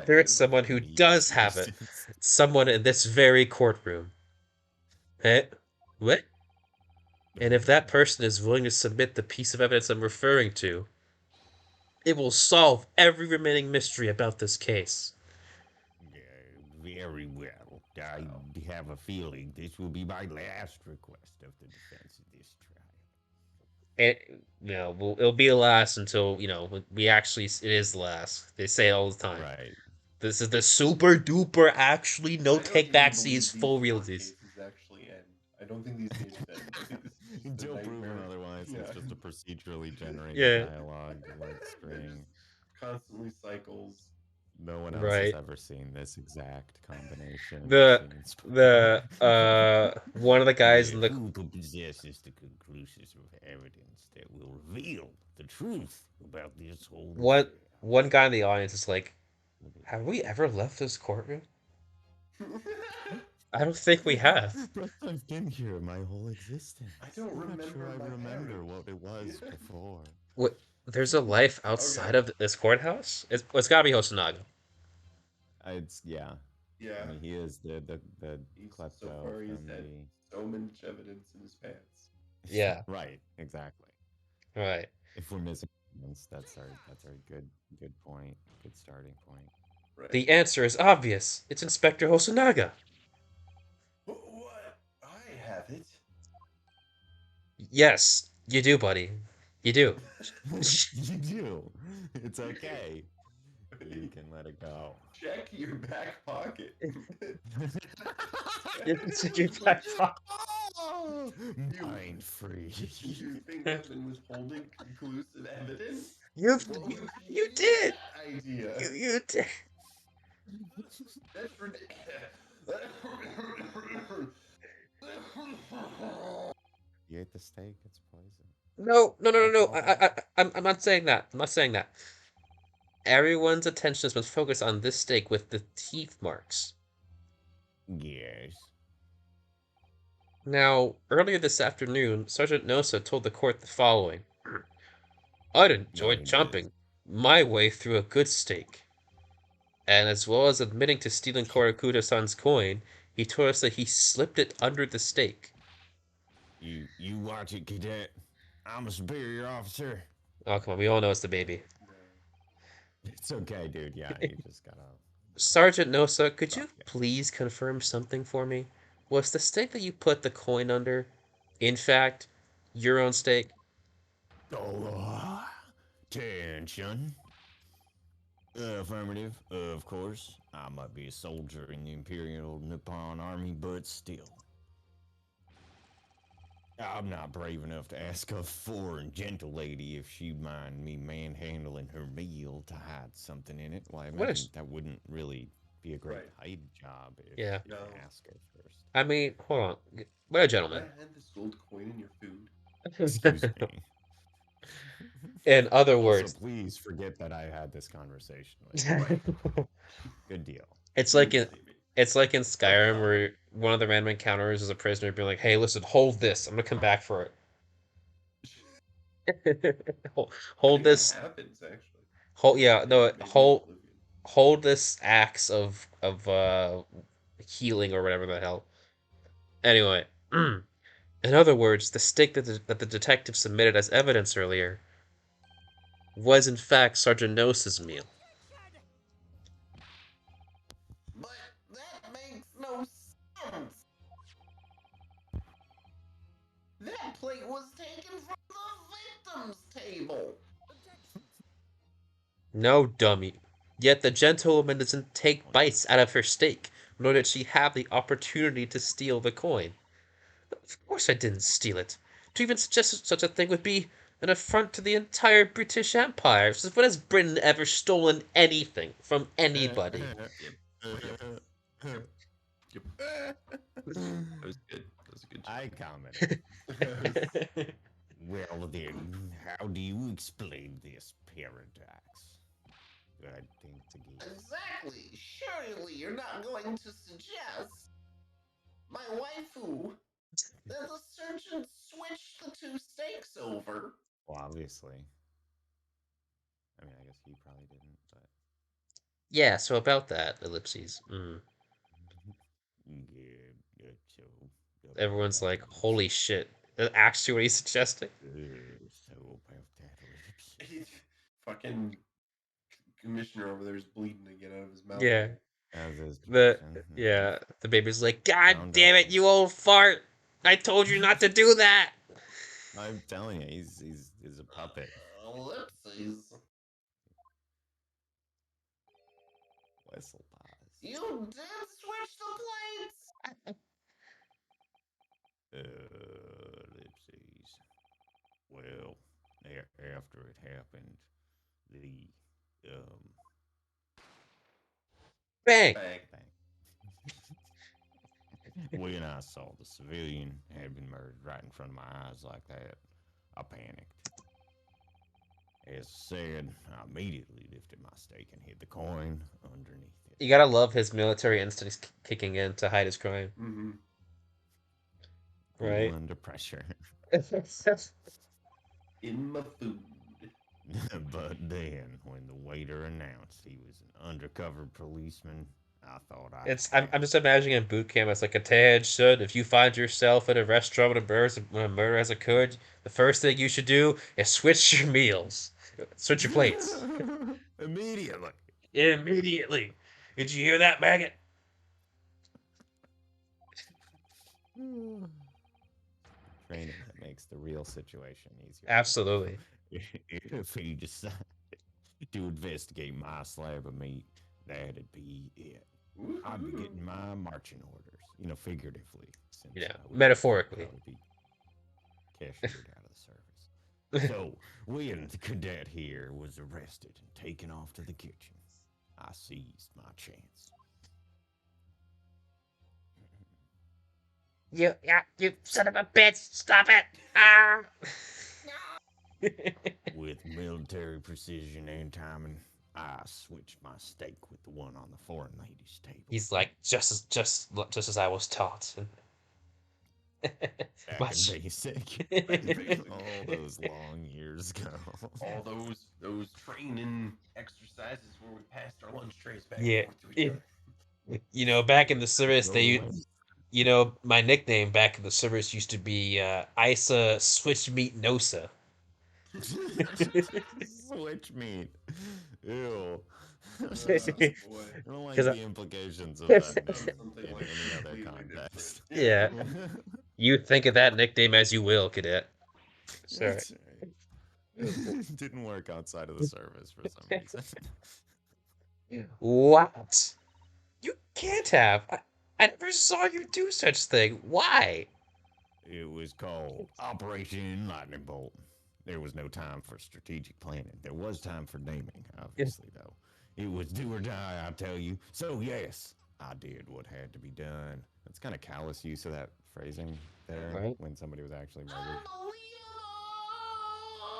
There is someone who does have it. Someone in this very courtroom. Eh? What? And if that person is willing to submit the piece of evidence I'm referring to, it will solve every remaining mystery about this case. Very well. I have a feeling this will be my last request of the defense of this trial. And it'll be the last until we actually it is the last. They say it all the time. Right. This is the super duper actually no I don't take even back believe these these full court realities. cases actually end. I don't think these cases end. I think this is just a Until proven nightmare. otherwise, Yeah. it's just a procedurally generated Yeah. dialogue, like It string. just constantly cycles. No one else Right. has ever seen this exact combination. The- of scenes. One of the guys in the Who possesses the conclusive evidence that will reveal the truth about this whole affair? one guy in the audience is like, have we ever left this courtroom? I don't think we have. But I've been here my whole existence. I don't I'm not remember sure I my remember parents. what it was before. What? There's a life outside of this courthouse? It's gotta be Hosonaga. It's yeah. Yeah. I mean, he is the He's klepto so far he's from had the. so much evidence in his pants. Yeah. Right. Exactly. Right. If we're missing evidence, that's our good point. Good starting point. Right. The answer is obvious. It's Inspector Hosonaga. What? I have it. Yes, you do, buddy. You do. You do. It's okay. You can let it go. Check your back pocket. It's in your back pocket. Mind free. You think I've been withholding conclusive evidence? You What was you did. that idea? You did. That's ridiculous. You ate the steak. It's poison. No. I'm not saying that. I'm not saying that. Everyone's attention has been focused on this steak with the teeth marks. Yes. Now, earlier this afternoon, Sergeant Nosa told the court the following. I'd enjoyed Knowing chomping my way through a good steak. And as well as admitting to stealing Korakuda-san's coin, he told us that he slipped it under the steak. You watch it, cadet. I'm a superior officer. Oh, come on, we all know it's the baby. It's okay, dude. Yeah, you just gotta. Sergeant Nosa, could you please confirm something for me? Was the steak that you put the coin under, in fact, your own steak? Oh, attention. Affirmative, of course. I might be a soldier in the Imperial Nippon Army, but still. I'm not brave enough to ask a foreign gentle lady if she'd mind me manhandling her meal to hide something in it. Well, I What imagine is- that wouldn't really be a great Right. hide job if Yeah. you No. ask her first. I mean, hold on. What a I gentleman. had this gold coin in your food. Excuse me. In other Also, words, please forget that I had this conversation with you. Good deal. it's like in Statement. it's like in Skyrim where one of the random encounters is a prisoner being like, "Hey, listen, hold this. I'm gonna come back for it. Hold I think this. that happens actually. Hold yeah. No. Maybe Hold Oblivion. hold this axe of healing or whatever the hell. Anyway, in other words, the steak that the detective submitted as evidence earlier was in fact Sergeant Nosa's meal. But that makes no sense. That plate was taken from the victim's table. No, dummy. Yet the gentlewoman doesn't take bites out of her steak, nor did she have the opportunity to steal the coin. Of course I didn't steal it. To even suggest such a thing would be an affront to the entire British Empire. Since when has Britain ever stolen anything from anybody? Yep. Yep. Yep. That was good. That was a good job. I commented. Well then, how do you explain this paradox? I think it's a game. Exactly. Surely you're not going to suggest my waifu that the surgeon switched the two steaks over. Well, obviously. I mean, I guess he probably didn't, but Yeah, so about that, ellipses. yeah, so Everyone's that like, ellipsis. holy shit. That's actually what he's suggesting? So about that ellipsis. Fucking commissioner over there is bleeding to get out of his mouth. Yeah. As is The tradition. yeah, the baby's like, God Round damn up. it, you old fart! I told you not to do that. I'm telling you, he's a puppet. Ellipses. Whistle pause. You did switch the plates. Ellipses. Well, after it happened, the Bang. Bang. when I saw the civilian had been murdered right in front of my eyes like that, I panicked. As said, I immediately lifted my stake and hid the coin underneath it. You gotta love his military instincts kicking in to hide his crime, Mm-hmm. right? Cool under pressure. In my food. But then, when the waiter announced he was an undercover policeman, I thought I. I'm just imagining in boot camp as like a Taj should. If you find yourself at a restaurant when a murder has occurred, the first thing you should do is switch your meals, switch your plates Immediately. immediately. Did you hear that, maggot? Training that makes the real situation easier. Absolutely. If he decided to investigate my slab of meat, that'd be it. I'd be getting my marching orders, figuratively. Since Yeah, I would metaphorically. probably be cashiered out of the service. So, when the cadet here was arrested and taken off to the kitchen, I seized my chance. You son of a bitch! Stop it! Ah! With military precision and timing, I switched my steak with the one on the foreign lady's table. He's like just as I was taught. Back Much. in basic. All those long years ago. All those training exercises where we passed our lunch trays back Yeah. and forth to each other. Back in the service, my nickname back in the service used to be Isa Switch Meat Nosa. Switch meat. Ew. Boy. I don't like 'Cause the implications of that name Something in like any other completely context. different. Yeah. You think of that nickname as you will, cadet. Sorry. That's right. Didn't work outside of the service for some reason. What? You can't have. I never saw you do such thing. Why? It was called Operation Lightning Bolt. There was no time for strategic planning. There was time for naming, obviously, though. It was do or die, I tell you. So, yes, I did what had to be done. That's kind of callous use of that phrasing there Right. when somebody was actually murdered.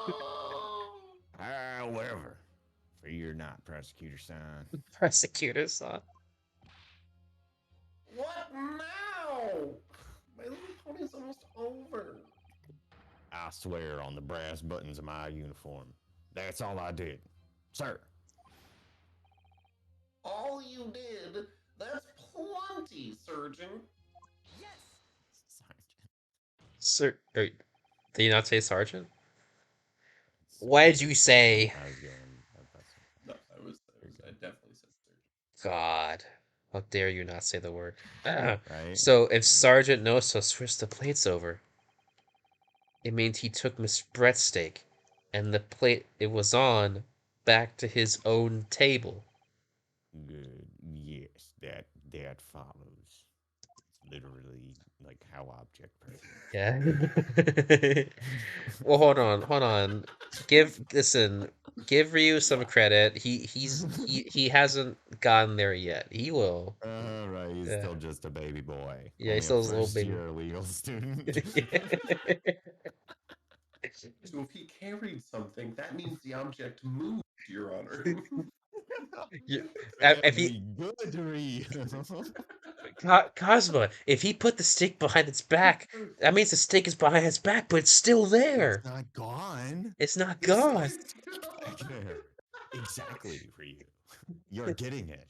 Unbelievable! However, fear not, prosecutor son. Prosecutor son. What now? My little pony's almost over. I swear on the brass buttons of my uniform. That's all I did. Sir. All you did, that's plenty, surgeon. Sergeant. Sir, did you not say sergeant? What did you say? I was going. That's No, I definitely said surgeon. God, how dare you not say the word? right. So if Sergeant Nosa switched the plates over, it means he took Miss Brett's steak and the plate it was on back to his own table. Good. Yes, that follows. It's literally like how object permanent. Yeah. Well, hold on. Give Ryu some credit. He hasn't gotten there yet. He will. Right. He's Yeah. still just a baby boy. Yeah, he's Only still a a little first baby. year legal student. So if he carried something, that means the object moved, Your Honor. You- if he Very good, Ryu. Cosmo, if he put the stake behind its back, that means the stake is behind its back, but it's still there. It's not gone. It's not This gone. is Back there. Exactly, Ryu. You're getting it.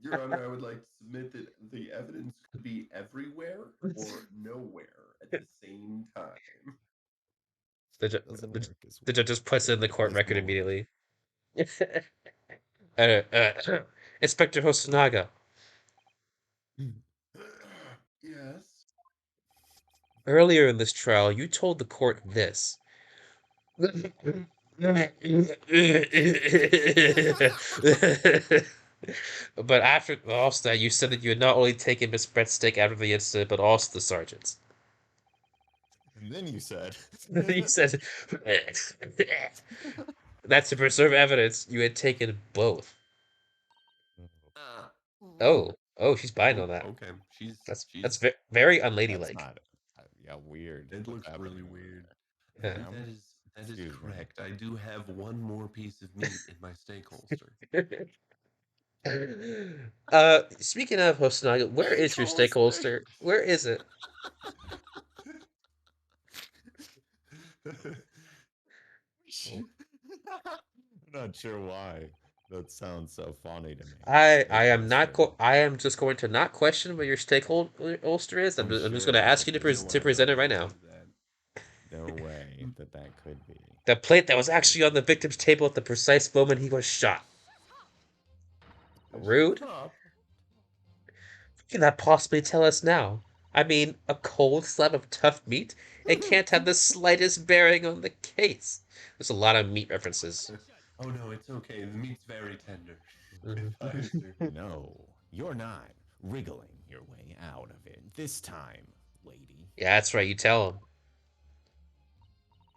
Your Honor, I would like to submit that the evidence could be everywhere or nowhere at the same time. The, Doesn't the, work as the well. judge just puts it in the At court this record moment. immediately. uh, uh, Inspector Hosonaga, Yes. earlier in this trial, you told the court this. But after also that, you said that you had not only taken Miss Brett's stick after the incident, but also the sergeant's. And then you said. You said that's to preserve evidence. You had taken both. Oh, she's biting on that. Okay. That's She's very That's unladylike. not. Yeah, weird. It What's looks really happening over weird. Yeah. there? That is Excuse me. correct. I do have one more piece of meat in my steak holster. Speaking of Hosonaga, where is your steak holster? Where is it? I'm not sure why. That sounds so funny to me. I am Steak not. holster. I am just going to not question what your steak holster is. I'm just going to ask you to present it right now. No way that could be. The plate that was actually on the victim's table at the precise moment he was shot. Rude. Stop. What can that possibly tell us now? I mean, a cold slab of tough meat? It can't have the slightest bearing on the case. There's a lot of meat references. Oh no, it's okay. The meat's very tender. Mhm. Advisor. No, you're not wriggling your way out of it this time, lady. Yeah, that's right. You tell him.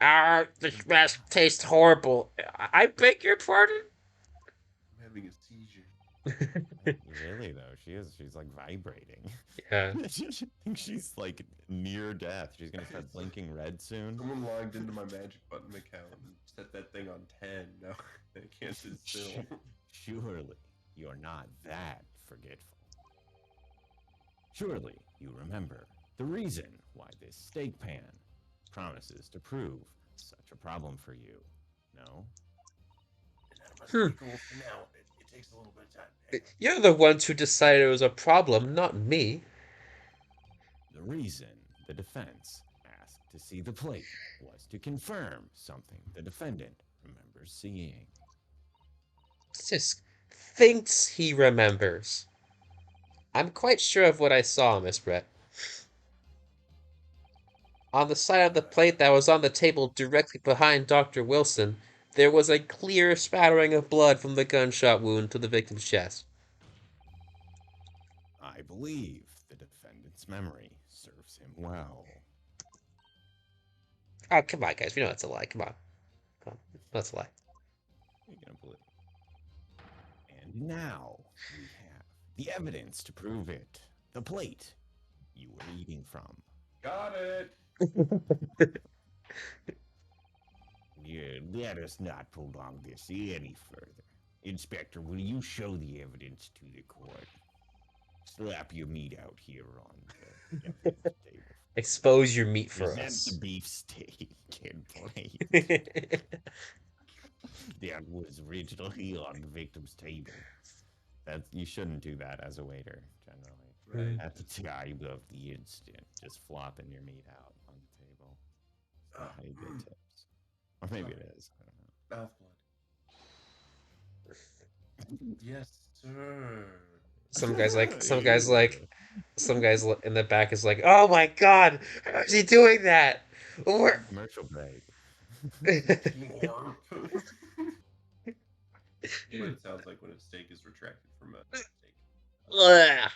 Ah, this mess tastes horrible. I beg your pardon? I'm having a seizure. Really though, she is. She's like vibrating. Yeah. I think she's like near death. She's gonna start blinking red soon. Someone logged into my Magic Button account and set that thing on 10. Now I can't sit still. Surely you're not that forgetful. Surely you remember the reason why this steak pan promises to prove such a problem for you. No? Hmm. Cool for now. It takes a little bit of time. You're the ones who decided it was a problem, not me. The reason the defense asked to see the plate was to confirm something the defendant remembers seeing. Just thinks he remembers. I'm quite sure of what I saw, Miss Brett. On the side of the plate that was on the table directly behind Dr. Wilson, there was a clear spattering of blood from the gunshot wound to the victim's chest. I believe the defendant's memory serves him well. Oh, come on, guys. We know it's a lie. Come on. That's a lie. You're gonna believe. And now we have the evidence to prove it. The plate you were eating from. Got it. Yeah, let us not prolong this any further. Inspector, will you show the evidence to the court? Slap your meat out here on the evidence table. Expose your meat for Present us. the beefsteak and plate that was originally on the victim's table. That you shouldn't do that as a waiter, Right. At the time of the instant, just flopping your meat out on the table. It's not how you get tips. Or maybe it is. I don't know. Mouth blood. Yes, sir. Some guys like, Ew. in the back is like, oh my god, how's he doing that? Where? Commercial break. Warp. What it sounds like when a steak is retracted from a steak. Ugh. Holster.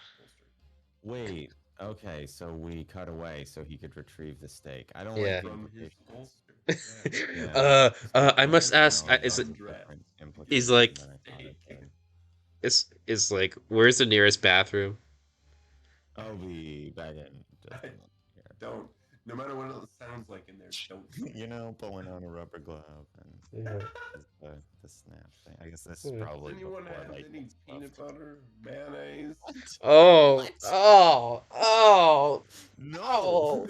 Wait. Okay, so we cut away so he could retrieve the steak. I don't Yeah. like the From his implications. holster. Yeah. I must ask, No, is it, that's a Undressed. different he's implication like, than I thought it Steak. did. is like, where's the nearest bathroom? I'll be back in just a minute here. Don't. No matter what it sounds like in there, don't. You know, pulling on a rubber glove and Yeah. the snap thing. I guess this is Yeah. probably Does anyone before have like any peanut butter, mayonnaise? Oh, What? oh, No.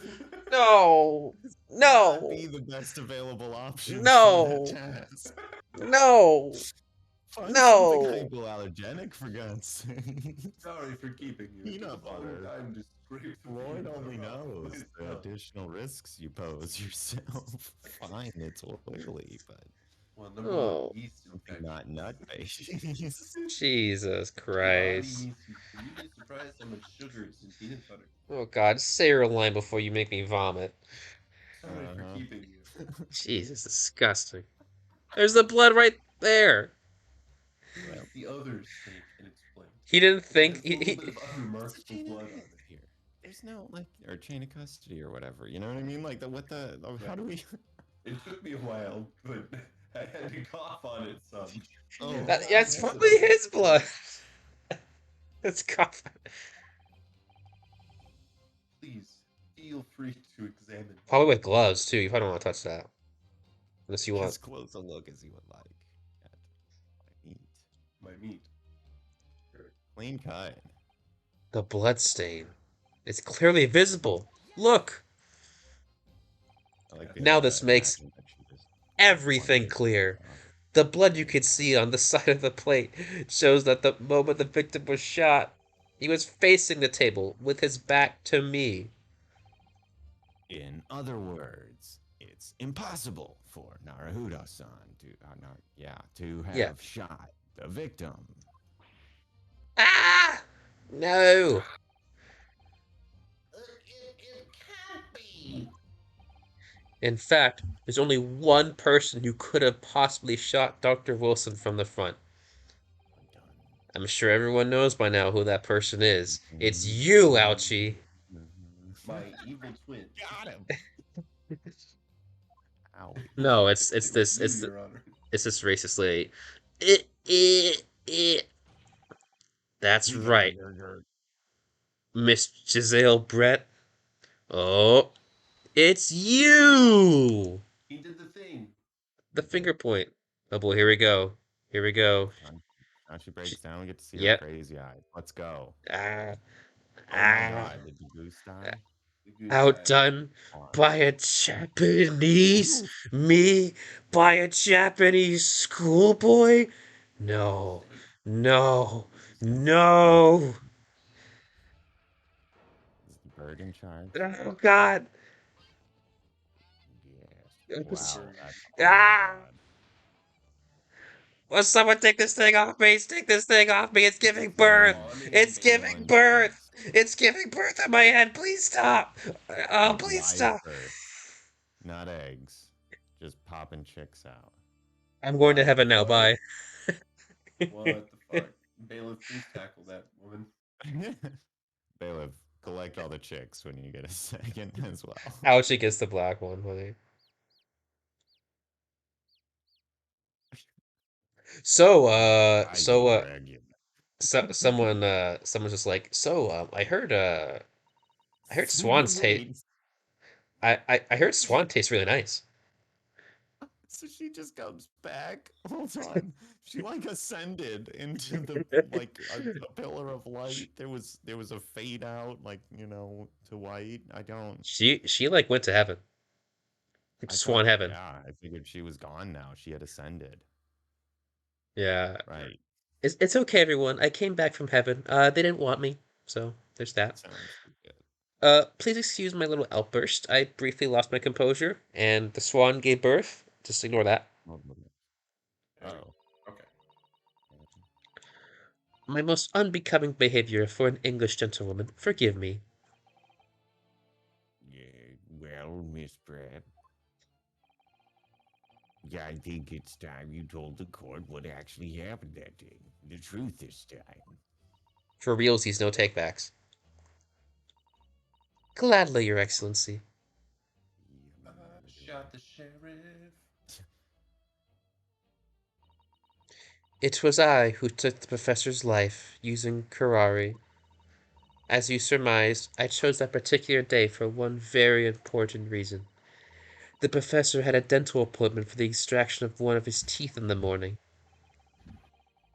no, Not no, be the best available option No. for that task. no. Find No. something hypoallergenic for God's sake. Sorry for keeping you. Peanut It took a long butter. time to scrape the Lord peanut only butter off knows the myself. additional risks you pose yourself. Fine, it's oily, but Well, number Oh. one, yeast infection. not nut based. Jesus Body Christ. yeast. You'd be surprised how much sugar is in peanut butter. Oh God, say your line before you make me vomit. Sorry for Uh-huh. keeping you. Jesus, disgusting. There's the blood right there. Like the other steak and its plate. He didn't think There's a little he bit of unremarkable blood on it. Here. There's no like or chain of custody or whatever. You know what I mean? Like how do we It took me a while, but I had to cough on it some. Oh, that's probably his blood. It's coffin. Please feel free to examine. Probably with gloves too. You probably don't want to touch that. Unless you as want. close a look as you would like at my meat. My meat. Clean cut. The blood stain. It's clearly visible. Look. I like Now this makes imagine that she just everything wanted to clear. take it off. The blood you could see on the side of the plate shows that the moment the victim was shot, he was facing the table with his back to me. In other words, it's impossible for Naruhodo-san to have shot the victim. Ah! No. It can't be. In fact, there's only one person who could have possibly shot Dr. Wilson from the front. I'm sure everyone knows by now who that person is. It's you, Ouchie. My evil twin. Got him. Ow. No, it's It was this you, Your Honor. it's this racist lady. That's right, Miss Giselle Brett. Oh, it's you. He did the thing. The finger point. Oh boy, here we go. Here we go. Now she breaks down. We get to see Yep. her crazy eyes. Let's go. Ah, Oh my ah. god, did the goose die? The goose Outdone Come by a Japanese me by a Japanese schoolboy? No, no, no. Is the bird in charge? Oh God. Yes. It's- Wow. That's Ah! bad. Will someone take this thing off me? Take this thing off me. It's giving birth. It's giving birth. It's giving birth on my head. Please stop. Oh, Like please live stop. birth, not eggs. Just popping chicks out. I'm going to heaven now. Bye. What the fuck? Bailiff, please tackle that woman. Bailiff, collect all the chicks when you get a second as well. Ouchie gets the black one, honey. So, I do argue. someone's just like, I heard Swan's taste. Wait, I heard Swan tastes really nice. so she just comes back. Hold on. She like ascended into the like a pillar of light. There was a fade out, like, to white. I don't. She like went to heaven. I Swan thought- heaven. Yeah, I figured she was gone now. She had ascended. Yeah. Right. It's okay, everyone. I came back from heaven. They didn't want me, so There's that. Sounds good. Please excuse my little outburst. I briefly lost my composure, and the swan gave birth. Just ignore that. Oh. Okay. My most unbecoming behavior for an English gentlewoman. Forgive me. Yeah, well, Miss Pratt, yeah, I think it's time you told the court what actually happened that day. The truth this time. For realsies, no takebacks. Gladly, Your Excellency. Shot the sheriff. It was I who took the professor's life using curare. As you surmised, I chose that particular day for one very important reason. The professor had a dental appointment for the extraction of one of his teeth in the morning.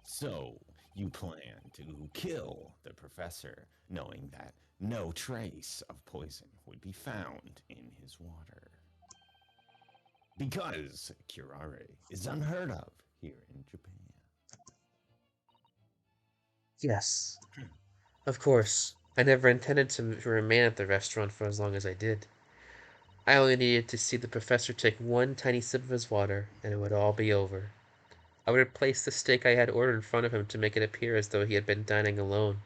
So, you plan to kill the professor, knowing that no trace of poison would be found in his water. Because curare is unheard of here in Japan. Yes, of course. I never intended to remain at the restaurant for as long as I did. I only needed to see the professor take one tiny sip of his water, and it would all be over. I would place the steak I had ordered in front of him to make it appear as though he had been dining alone,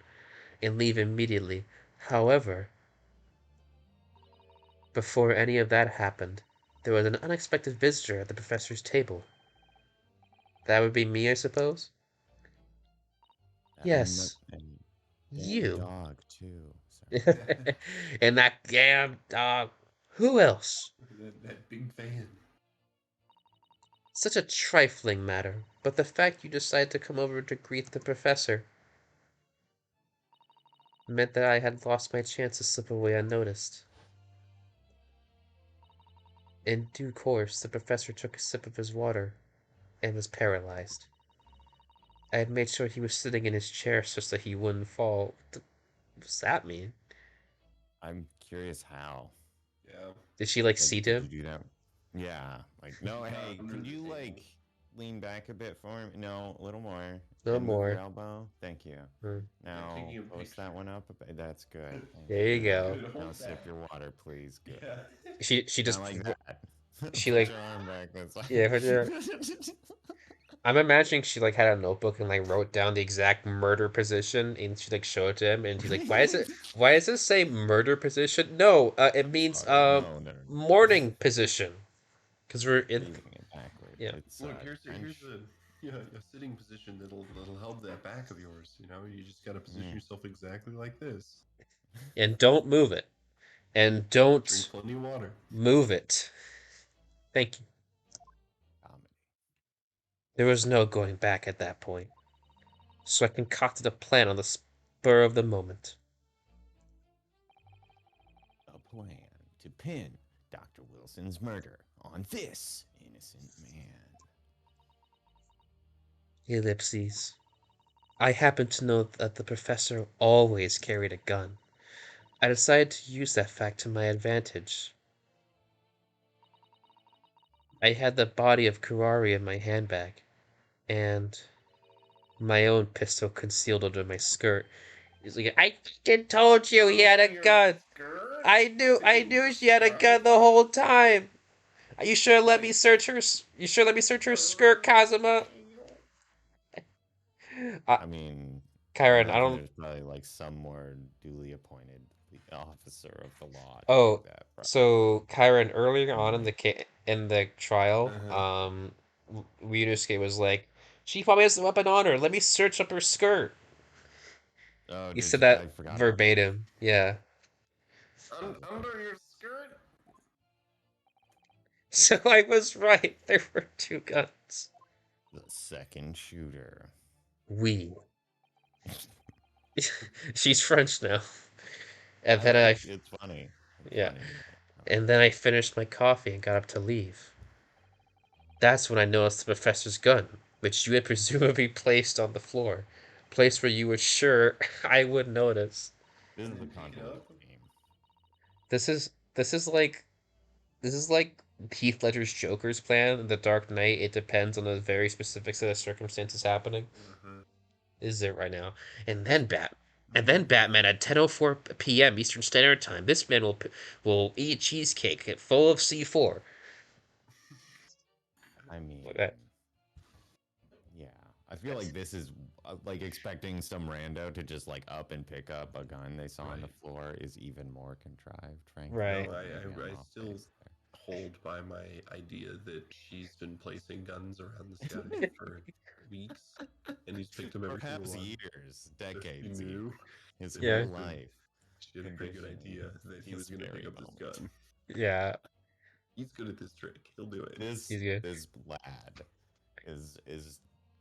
and leave immediately. However, before any of that happened, there was an unexpected visitor at the professor's table. That would be me, I suppose? Yes, And you. dog too. Sorry. And that damn dog. Who else? That big fan. Such a trifling matter, but the fact you decided to come over to greet the professor meant that I had lost my chance to slip away unnoticed. In due course, the professor took a sip of his water and was paralyzed. I had made sure he was sitting in his chair such that he wouldn't fall. What does that mean? I'm curious how. Yeah. Did she like Like, seat did him? you do that? Yeah. Like, no, hey, Under could the you table. like lean back a bit for me? No, a little more. No And move your more. elbow. Thank you. Hmm. Now taking a post that picture. one up. That's good. Thank There you go. Good, Now hold sip that. your water, please. Good. Yeah. She Not just like that. she Put like your arm back this way. yeah. I'm imagining she like had a notebook and like wrote down the exact murder position and she like showed it to him and he's like, why does it say murder position? No, it means Sorry. No. morning position. Because we're in Using it backward. yeah. It's Look, here's French. a sitting position that'll help that back of yours. You know, you just gotta position Mm. yourself exactly like this. And don't move it. And Drink don't plenty of water. move it. Thank you. Comedy. There was no going back at that point. So I concocted a plan on the spur of the moment. A plan to pin Dr. Wilson's murder on this innocent man. Ellipses. I happened to know that the professor always carried a gun. I decided to use that fact to my advantage. I had the body of Kurari in my handbag, and my own pistol concealed under my skirt. He's like, I fucking told you he had a gun. I knew she had a gun the whole time. You sure let me search her? You sure let me search her skirt, Kazuma? I mean, I Kyron, I imagine don't. there's probably like some more duly appointed officer of the law to Oh, do that. so Kyron, earlier on in the trial, Uh-huh. Ryunosuke was like, she probably has a weapon on her. Let me search up her skirt. Oh, He did said she? I that forgot about that. verbatim. Yeah. Under your skirt. So I was right. There were two guns. The second shooter. We. She's French now. And then I, It's funny. It's yeah. funny to me. And then I finished my coffee and got up to leave. That's when I noticed the professor's gun, which you had presumably placed on the floor, place where you were sure I would notice. This is a Didn't pick it convoluted up. game. This is this is like this is like Heath Ledger's Joker's plan in The Dark Knight. It depends on a very specific set of circumstances happening. Uh-huh. This is it right now. And then And then Batman at 10:04 p.m. Eastern Standard Time. This man will eat cheesecake full of C4. I mean, Look at yeah. I feel like this is like expecting some rando to just like up and pick up a gun they saw on the Right. floor is even more contrived, frankly. Right. No, Maybe I'm I off still base there. hold by my idea that she's been placing guns around the sky for weeks, and he's picked up every single Perhaps one. years, So she decades, even. knew His that Yeah. whole he's been. life. She had a pretty good Conditioning idea that he this was going to pick very up this moment. gun. Yeah. He's good at this trick. He'll do it. This He's good. this lad is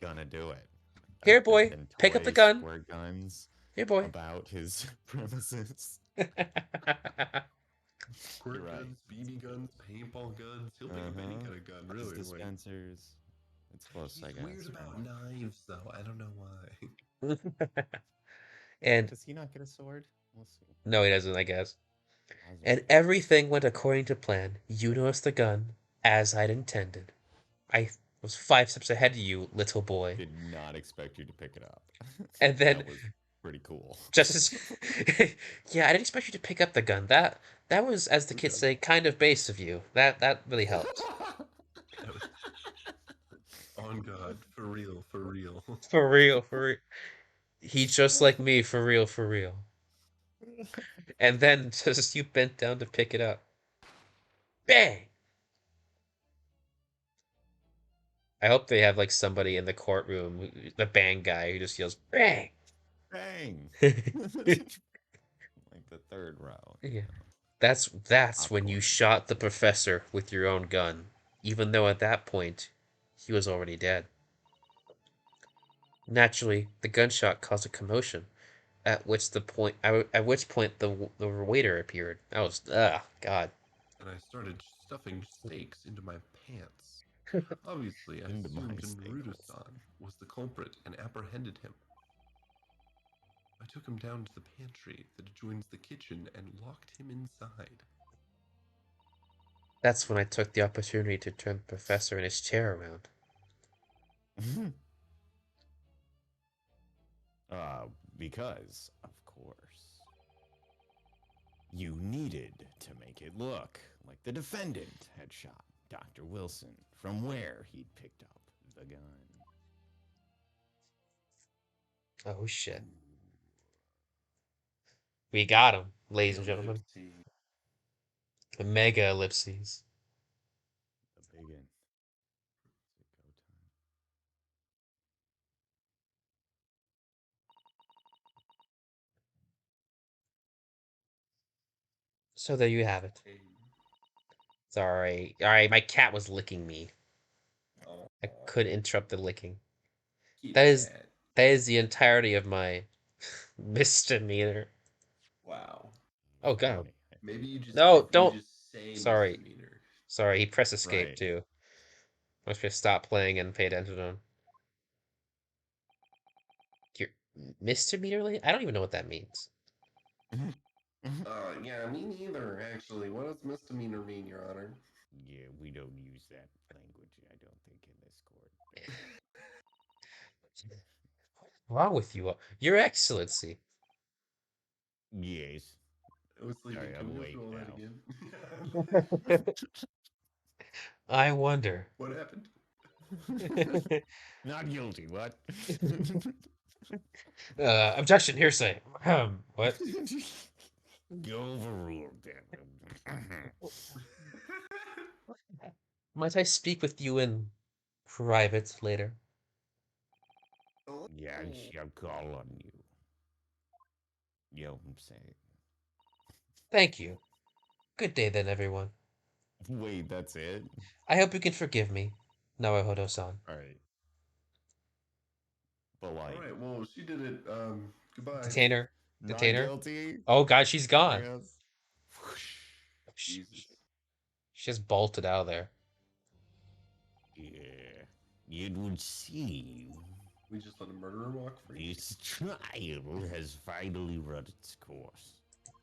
gonna do it. Here, There've boy. been Pick up the toy gun. squirt guns Here, boy. about his premises. Squirt You're right. guns, BB guns, paintball guns. He'll pick up any Uh-huh. kind of gun, His really. Like, dispensers. It's close, he's I guess. weird about knives, though. I don't know why. And Does he not get a sword? We'll see. no, he doesn't, I guess. How's And it? everything went according to plan. You noticed the gun, as I'd intended. I was 5 steps ahead of you, little boy. Did not expect you to pick it up. And then That was pretty cool. just as yeah, I didn't expect you to pick up the gun. That was, as the kids say, kind of base of you. That really helped. That was- On God, for real, for real. For real, for real. He just like me, for real, for real. And then just as you bent down to pick it up, bang! I hope they have like somebody in the courtroom, the bang guy, who just yells bang. Bang! Like the third round. Yeah. That's when you Popcorn. shot the professor with your own gun, even though at that point he was already dead. Naturally, the gunshot caused a commotion, at which point the waiter appeared. That was God. And I started stuffing steaks into my pants. Obviously, I Into my assumed steakholes. Naruto-san was the culprit and apprehended him. I took him down to the pantry that adjoins the kitchen and locked him inside. That's when I took the opportunity to turn the professor in his chair around. Because, of course, you needed to make it look like the defendant had shot Dr. Wilson from where he'd picked up the gun. Oh shit. We got him, ladies and gentlemen. Mega ellipses. The big one. Is it go time? So there you have it. Sorry. Alright, my cat was licking me. I couldn't interrupt the licking. That is the entirety of my misdemeanor. Wow. Oh god. Maybe you just No, if you don't. just say Sorry. misdemeanor. Sorry, he pressed escape Right. too. I was just stop playing and pay attention to him. Your misdemeanor? I don't even know what that means. Yeah, me neither, actually. What does misdemeanor mean, Your Honor? Yeah, we don't use that language, I don't think, in this court. What's wrong with you? Your Excellency. Yes. I was sleeping. Sorry, Can I'm we go awake through all now. that again? I wonder. What happened? Not guilty, what? Objection, hearsay. What? You overruled them. Might I speak with you in private later? Yeah, I shall call on you. You know what I'm saying? Thank you. Good day then, everyone. Wait, that's it? I hope you can forgive me, Naruhodo-san. Alright. But like, Alright, well, she did it. Goodbye. Detainer? not Detainer? guilty? Oh god, she's I gone. guess. Jesus. She just bolted out of there. Yeah. It would seem We just let a murderer walk free. this trial has finally run its course.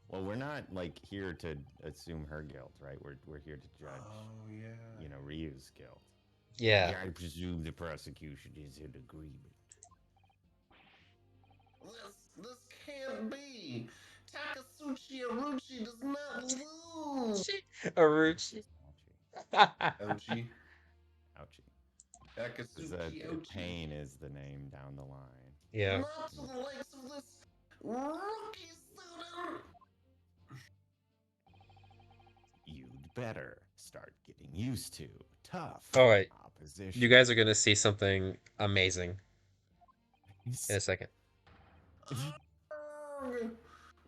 Well, we're not like here to assume her guilt, right? We're here to judge, Oh, yeah. Ryu's guilt. Yeah. I presume the prosecution is in agreement. This can't be. Takasuchi Aruchi does not lose. Aruchi. Ouchie. Ouchie. Takasuchi The Ouchie. pain is the name down the line. Yeah. Not to the likes of this rookie student. You'd better start getting used to tough All right. opposition. You guys are gonna see something amazing in a second.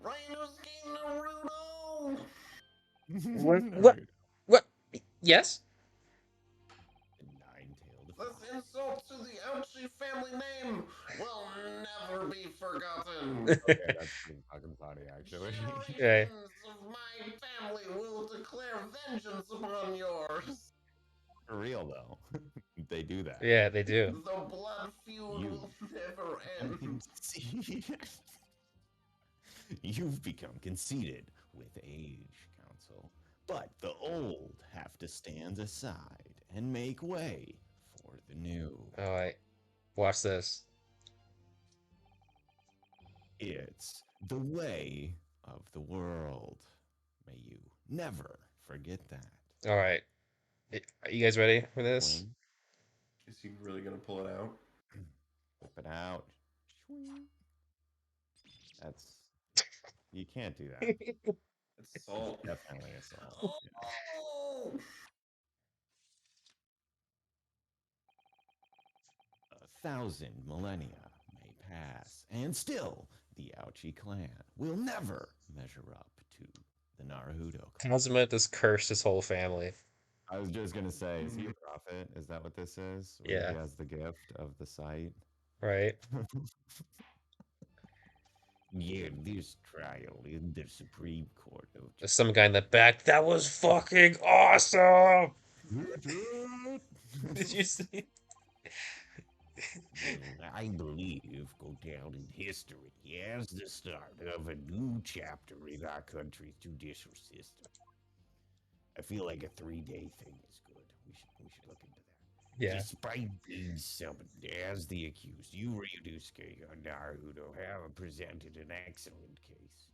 Rainusuke Naruto. What? No, What? Yes. the nine-tailed This insult to the Ouchie family name will never be forgotten. Okay, that's pretty fucking funny, actually. Yeah. Generations of my family will declare vengeance upon yours. For real though, they do that. Yeah, they do. The blood feud You- will never end. You've become conceited with age, Council. But the old have to stand aside and make way for the new. All right. Watch this. It's the way of the world. May you never forget that. All right. Are you guys ready for this? Swing, Is he really gonna pull it out? whip it out. Swing. That's you can't do that. It's salt. Definitely assault. Yeah. Oh! 1,000 millennia may pass, and still the Ouchie clan will never measure up to the Naruto clan. Kazuma just cursed his whole family. I was just gonna say, is he a prophet? Is that what this is? Where Yeah. he has the gift of the sight. Right. Yeah, this trial in the Supreme Court of There's some guy in the back. That was fucking awesome. Did you see? will, I believe, go down in history as the start of a new chapter in our country's judicial system. I feel like a 3-day thing is good. We should look into that. Yeah. Despite being summoned as the accused, you, Ryunosuke and Naruto, have presented an excellent case.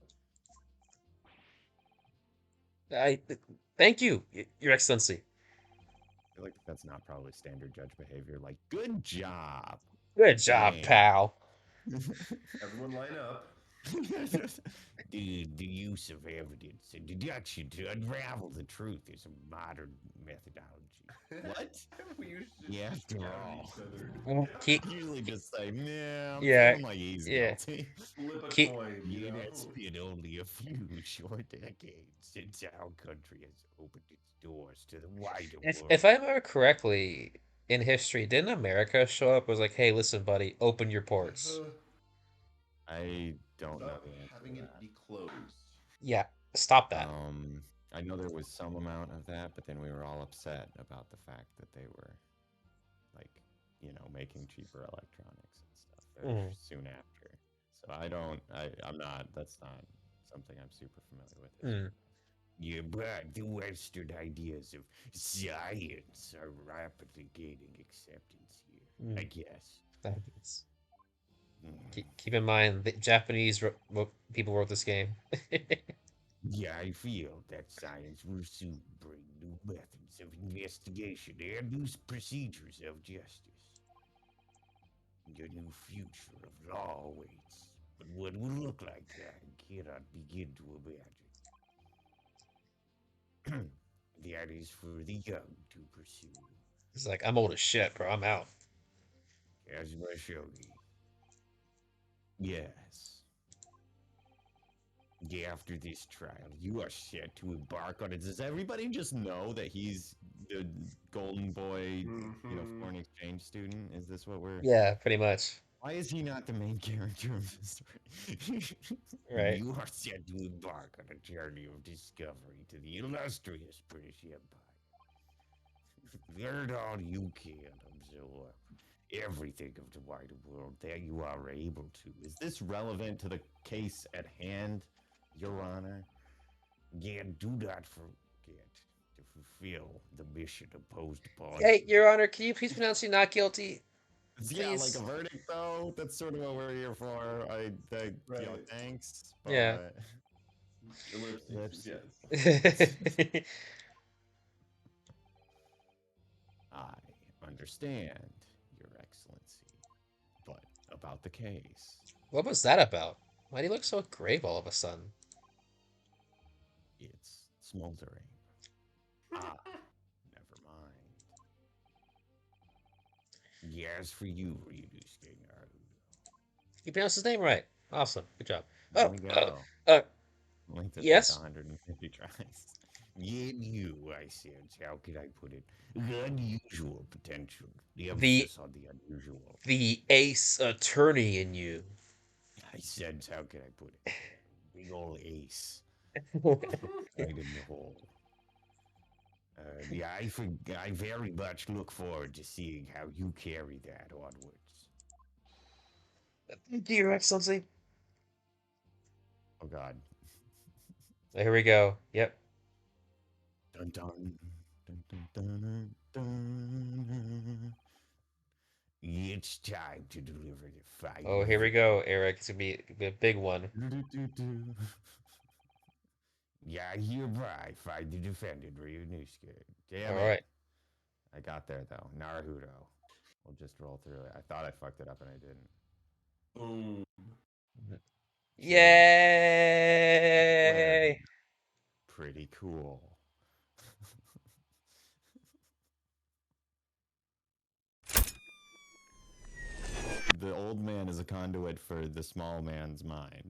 Thank you, Your Excellency. I feel like that's not probably standard judge behavior. Like, good job. Good job, Dang. pal. Everyone line up. The use of evidence and deduction to unravel the truth is a modern methodology. What? We used to Yeah, after stab all. each other. Well, keep- I usually just say, nah, I'm Yeah, feeling like he's yeah. guilty. Flip a Keep- coin, you Yet know? it's been only a few short decades since our country has opened its doors to the wider world. If I remember correctly, in history, didn't America show up? Was like, hey, listen, buddy, open your ports. I don't know Stop the answer having to it be closed. Yeah, stop that. that. I know there was some amount of that, but then we were all upset about the fact that they were, like, making cheaper electronics and stuff very soon after. So I'm not, that's not something I'm super familiar with. Yeah, but the Western ideas of science are rapidly gaining acceptance here, I guess. Keep in mind, the Japanese people wrote this game. Yeah, I feel that science will soon bring new methods of investigation and new procedures of justice. The new future of law awaits, but what will look like that I cannot begin to imagine. That is for the young to pursue. It's like, I'm old as shit, bro. I'm out. Kazuma Shogi. Yes. After this trial, You are set to embark on it. Does everybody just know that he's the golden boy, foreign exchange student? Is this what we're... Yeah, pretty much. Why is he not the main character of the story? Right. You are set to embark on a journey of discovery to the illustrious British Empire. Learn all you can, absorb everything of the wider world that you are able to. Is this relevant to the case at hand, Your Honor? Again, do not forget to fulfill the mission imposed upon Hey, you. Your Honor, can you please pronounce you not guilty? Yeah, like Please. a verdict, though. That's sort of what we're here for. Right. Thanks. Yeah. But Ellipses, yes. I understand, Your Excellency. But about the case, What was that about? Why do you look so grave all of a sudden? it's smoldering. Ah, never mind. Yes, for you, Ryunosuke Naruto. You pronounced his name right. Awesome. Good job. There Oh, we go. uh, Only took like yes. 150 tries. Yet you, I said, how could I put it? The unusual potential. The The emphasis on the unusual. the ace attorney in you. I said, how could I put it? Big ol' ace. Right in the hole. Yeah, I very much look forward to seeing how you carry that onwards. Thank you, Your Excellency. Oh god. Here we go. Yep. Dun dun dun dun dun dun. It's time to deliver the final Oh, here we victory. go, Eric. It's gonna be a big one. Yeah, hereby find the defendant, Ryunosuke. Damn All it. right. I got there though. Naruto. We'll just roll through it. I thought I fucked it up and I didn't. Boom. Yay! Pretty cool. The old man is a conduit for the small man's mind.